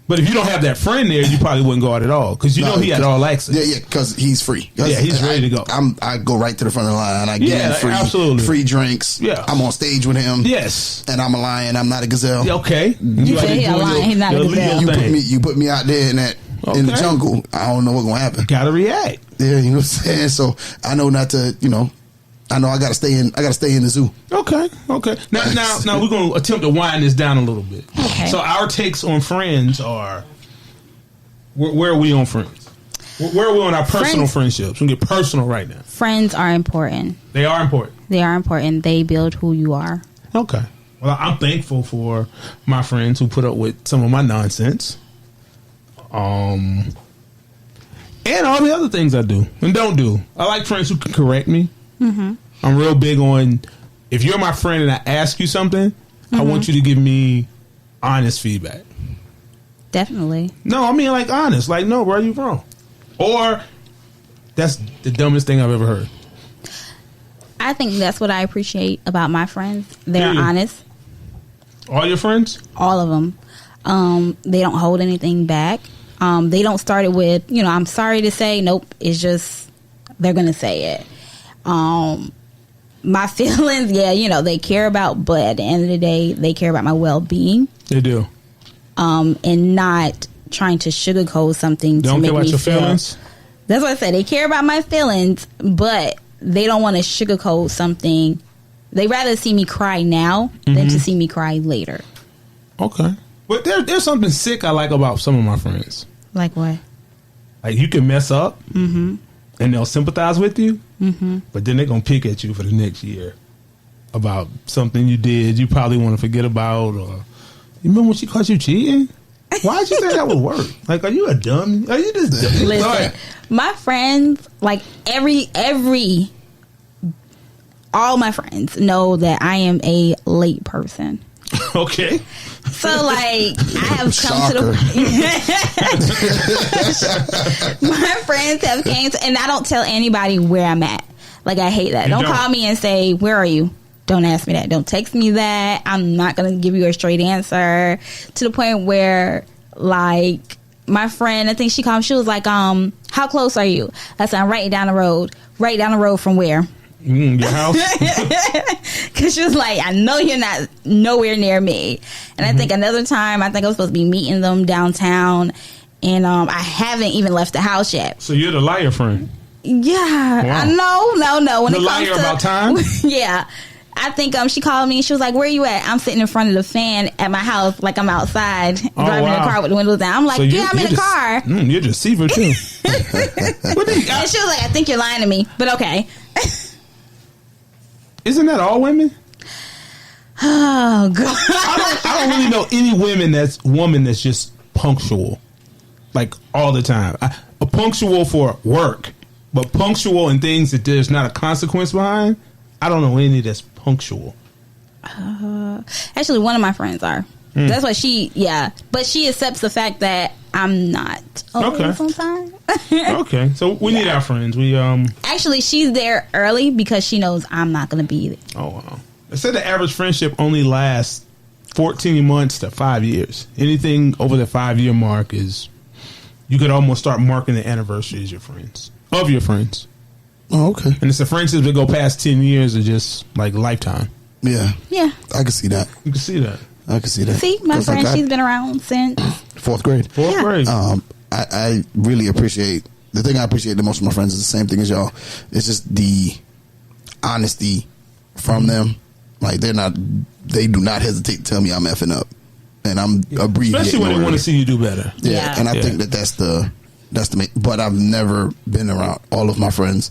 [SPEAKER 5] But if you don't have that friend there, you probably wouldn't go out at all. Because you know he had all access.
[SPEAKER 4] Yeah, because he's free.
[SPEAKER 5] Yeah, he's ready to go.
[SPEAKER 4] I go right to the front of the line. I get him free,
[SPEAKER 5] absolutely.
[SPEAKER 4] free drinks.
[SPEAKER 5] Yeah.
[SPEAKER 4] I'm on stage with him.
[SPEAKER 5] Yes.
[SPEAKER 4] And I'm a lion. I'm not a gazelle.
[SPEAKER 5] Yeah, okay.
[SPEAKER 3] You said he a lion, he's not a gazelle.
[SPEAKER 4] You put me out there in the jungle. I don't know what's gonna happen.
[SPEAKER 5] Gotta react.
[SPEAKER 4] Yeah, you know what I'm saying. So I know not to. I know I gotta stay in. I gotta stay in the zoo.
[SPEAKER 5] Okay. Now we're gonna attempt to wind this down a little bit.
[SPEAKER 3] Okay.
[SPEAKER 5] So our takes on friends are where are we on friends? Where are we on our personal friendships? We get personal right now.
[SPEAKER 3] Friends are important.
[SPEAKER 5] They are important.
[SPEAKER 3] They are important. They build who you are.
[SPEAKER 5] Okay. Well, I'm thankful for my friends who put up with some of my nonsense. And all the other things I do and don't do. I like friends who can correct me. Mm-hmm. I'm real big on, if you're my friend and I ask you something, I want you to give me honest feedback.
[SPEAKER 3] Definitely.
[SPEAKER 5] No, I mean like honest. Like, no, where are you from? Or, that's the dumbest thing I've ever heard.
[SPEAKER 3] I think that's what I appreciate about my friends. They're honest.
[SPEAKER 5] All your friends?
[SPEAKER 3] All of them. They don't hold anything back. They don't start it with, I'm sorry to say. Nope. It's just, they're going to say it. My feelings, they care about, but at the end of the day, they care about my well-being.
[SPEAKER 5] They do.
[SPEAKER 3] And not trying to sugarcoat something
[SPEAKER 5] They
[SPEAKER 3] to
[SPEAKER 5] don't
[SPEAKER 3] make
[SPEAKER 5] care about
[SPEAKER 3] me
[SPEAKER 5] your
[SPEAKER 3] feel.
[SPEAKER 5] feelings?
[SPEAKER 3] That's what I said. They care about my feelings, but they don't want to sugarcoat something. They rather see me cry now than to see me cry later.
[SPEAKER 5] Okay. But there's something sick I like about some of my friends.
[SPEAKER 3] Like what?
[SPEAKER 5] Like, you can mess up, and they'll sympathize with you, but then they're going to pick at you for the next year about something you did you probably want to forget about. Or, you remember when she caught you cheating? Why'd you think that would work? Like, are you a dummy? Are you just dumb?
[SPEAKER 3] Listen, my friends, like all my friends know that I am a late person.
[SPEAKER 5] Okay.
[SPEAKER 3] So, like, I have come to my friends have came to, and I don't tell anybody where I'm at. Like, I hate that. Don't call me and say, where are you? Don't ask me that. Don't text me that. I'm not going to give you a straight answer. To the point where, like, my friend, I think she called me, she was like, how close are you? I said, I'm right down the road. Right down the road from where?
[SPEAKER 5] Your house?
[SPEAKER 3] Because she was like, I know you're not nowhere near me. And I think another time, I think I was supposed to be meeting them downtown, and I haven't even left the house yet.
[SPEAKER 5] So you're the liar friend?
[SPEAKER 3] Yeah.
[SPEAKER 5] Wow.
[SPEAKER 3] No. When
[SPEAKER 5] The
[SPEAKER 3] it comes
[SPEAKER 5] liar
[SPEAKER 3] to,
[SPEAKER 5] about time?
[SPEAKER 3] Yeah. I think she called me and she was like, where you at? I'm sitting in front of the fan at my house like I'm outside driving in the car with the windows down. I'm like,
[SPEAKER 5] So
[SPEAKER 3] I'm in the car.
[SPEAKER 5] You're a deceiver too. What do you got?
[SPEAKER 3] And she was like, I think you're lying to me, but okay.
[SPEAKER 5] Isn't that all women?
[SPEAKER 3] Oh, God.
[SPEAKER 5] I don't really know any woman that's just punctual, like all the time. Punctual for work, but punctual in things that there's not a consequence behind. I don't know any that's punctual.
[SPEAKER 3] Actually, one of my friends are. That's why but she accepts the fact that I'm not.
[SPEAKER 5] Okay.
[SPEAKER 3] Sometimes.
[SPEAKER 5] Okay, so we need our friends. We
[SPEAKER 3] Actually, she's there early because she knows I'm not going to be there.
[SPEAKER 5] Oh wow! They said the average friendship only lasts 14 months to 5 years. Anything over the 5-year mark is, you could almost start marking the anniversary as your friends.
[SPEAKER 4] Oh, okay.
[SPEAKER 5] And it's a friendship that go past 10 years or just like lifetime.
[SPEAKER 4] Yeah.
[SPEAKER 3] Yeah.
[SPEAKER 4] I can see that.
[SPEAKER 5] You can see that.
[SPEAKER 4] I can see that.
[SPEAKER 3] See, my friend, she's been around since
[SPEAKER 4] fourth grade.
[SPEAKER 5] Fourth grade.
[SPEAKER 4] I really appreciate, the thing I appreciate the most from my friends is the same thing as y'all. It's just the honesty from them. Like, they do not hesitate to tell me I'm effing up. And I'm abbreviating.
[SPEAKER 5] Especially when they want to see you do better.
[SPEAKER 4] Yeah. And I think that's the main, but I've never been around all of my friends,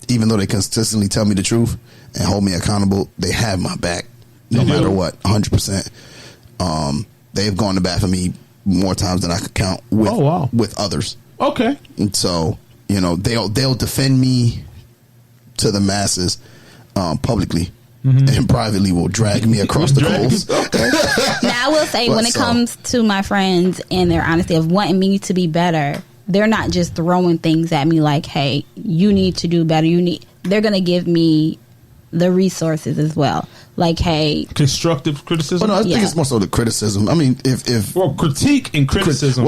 [SPEAKER 4] even though they consistently tell me the truth and hold me accountable. They have my back no matter what, 100%. They've gone to bat for me more times than I could count with others.
[SPEAKER 5] Okay.
[SPEAKER 4] And so, they'll defend me to the masses publicly, and privately will drag me across the coals.
[SPEAKER 3] Now, I will say, when it comes to my friends and their honesty of wanting me to be better, they're not just throwing things at me like, hey, you need to do better. They're going to give me the resources as well. Like, hey,
[SPEAKER 5] constructive criticism.
[SPEAKER 4] Well, no, I think it's more so the criticism. I mean, if
[SPEAKER 5] critique and criticism.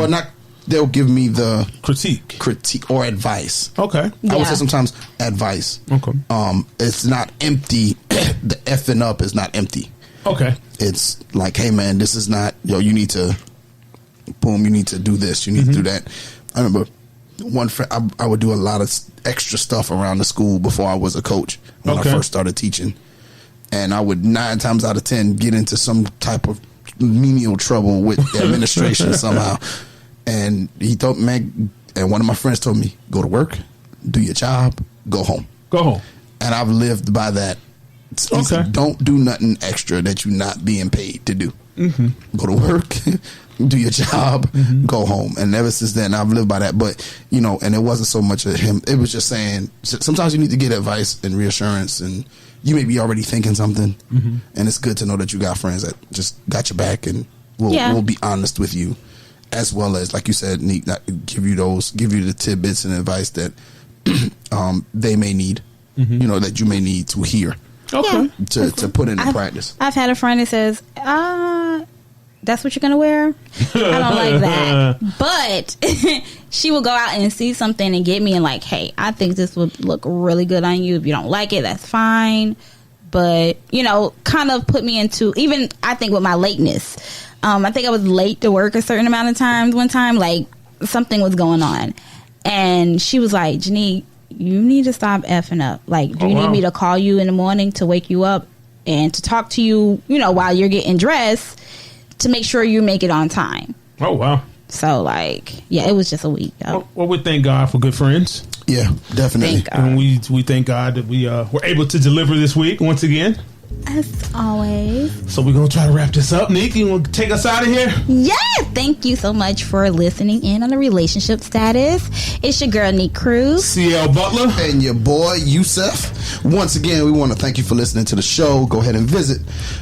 [SPEAKER 4] They'll give me the
[SPEAKER 5] critique
[SPEAKER 4] or advice.
[SPEAKER 5] Okay.
[SPEAKER 4] I would say sometimes advice.
[SPEAKER 5] Okay.
[SPEAKER 4] It's not empty. The effing up is not empty.
[SPEAKER 5] Okay.
[SPEAKER 4] It's like, hey man, this is not, you need to, boom, you need to do this, you need to do that. I remember one friend, I would do a lot of extra stuff around the school before I was a coach when I first started teaching. And I would 9 times out of 10 get into some type of menial trouble with the administration somehow. And he told me, and one of my friends told me, go to work, do your job, go home.
[SPEAKER 5] Go home.
[SPEAKER 4] and I've lived by that.
[SPEAKER 5] Okay.
[SPEAKER 4] Don't do nothing extra that you're not being paid to do. Go to work, do your job, go home. And ever since then, I've lived by that. But, and it wasn't so much of him. It was just saying, sometimes you need to get advice and reassurance, and you may be already thinking something. And it's good to know that you got friends that just got your back and will be honest with you, as well as, like you said, Nique, give you the tidbits and advice that they may need, that you may need to hear.
[SPEAKER 5] Okay.
[SPEAKER 4] To put into practice.
[SPEAKER 3] I've had a friend that says, that's what you're going to wear? I don't like that. But she will go out and see something and get me and like, hey, I think this would look really good on you. If you don't like it, that's fine. But, kind of put me into, even I think with my lateness. I think I was late to work a certain amount of times one time. Like, something was going on. And she was like, Janique, you need to stop effing up. Like, do you need me to call you in the morning to wake you up and to talk to you, while you're getting dressed to make sure you make it on time?
[SPEAKER 5] Oh, wow.
[SPEAKER 3] So, it was just a week.
[SPEAKER 5] Well, we thank God for good friends.
[SPEAKER 4] Yeah, definitely.
[SPEAKER 5] And we thank God that we were able to deliver this week once again.
[SPEAKER 3] As always.
[SPEAKER 5] So we're going to try to wrap this up. Nique, you want to take us out of here?
[SPEAKER 3] Yeah. Thank you so much for listening in on the relationship status. It's your girl, Nique Cruz.
[SPEAKER 5] CL Butler.
[SPEAKER 4] And your boy, Yusuf. Once again, we want to thank you for listening to the show. Go ahead and visit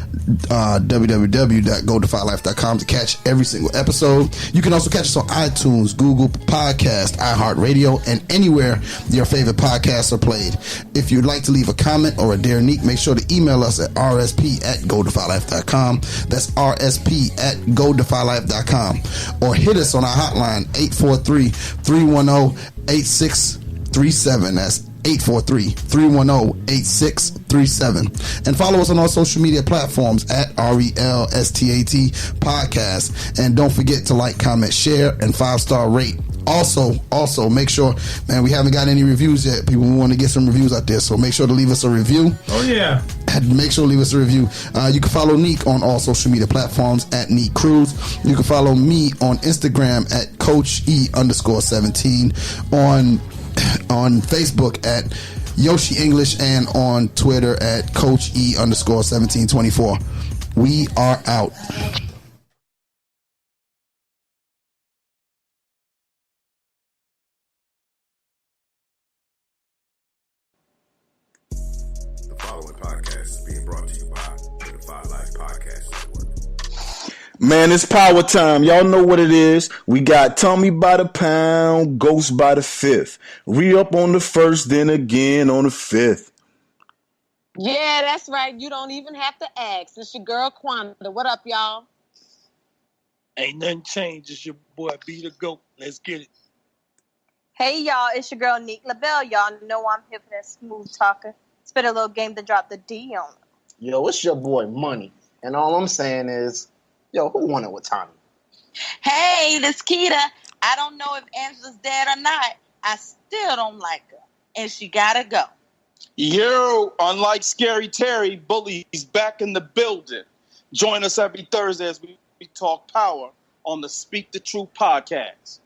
[SPEAKER 4] www.godefylife.com to catch every single episode. You can also catch us on iTunes, Google Podcast, iHeartRadio, and anywhere your favorite podcasts are played. If you'd like to leave a comment or a Dear Nique, make sure to email us at rsp@godefylife.com. That's rsp@godefylife.com. Or hit us on our hotline, 843-310-8637. That's 843-310-8637. And follow us on all social media platforms at RELSTAT Podcast. And don't forget to like, comment, share, and 5-star rate. Also, make sure, man, we haven't got any reviews yet. People want to get some reviews out there, so make sure to leave us a review.
[SPEAKER 5] Oh, yeah.
[SPEAKER 4] Make sure to leave us a review. You can follow Nique on all social media platforms at Nique Cruz. You can follow me on Instagram at CoachE_17, on Facebook at Yoshi English, and on Twitter at CoachE_1724. We are out.
[SPEAKER 6] The following podcast is being brought to you by the Defy Life Podcast Network.
[SPEAKER 1] Man, it's power time. Y'all know what it is. We got Tommy by the pound, Ghost by the fifth. Re-up on the first, then again on the fifth.
[SPEAKER 7] Yeah, that's right. You don't even have to ask. It's your girl Quanda. What up, y'all?
[SPEAKER 8] Ain't nothing changed. It's your boy B the GOAT. Let's get it.
[SPEAKER 9] Hey, y'all. It's your girl, Nique LaBelle. Y'all know I'm here for that smooth talker. Spit a little game to drop the D on it.
[SPEAKER 10] Yo, it's your boy Money. And all I'm saying is, yo, who won it with Tommy?
[SPEAKER 11] Hey, this Keita. I don't know if Angela's dead or not. I still don't like her. And she gotta go.
[SPEAKER 8] Yo, unlike Scary Terry, Bully's back in the building. Join us every Thursday as we talk power on the Speak the Truth podcast.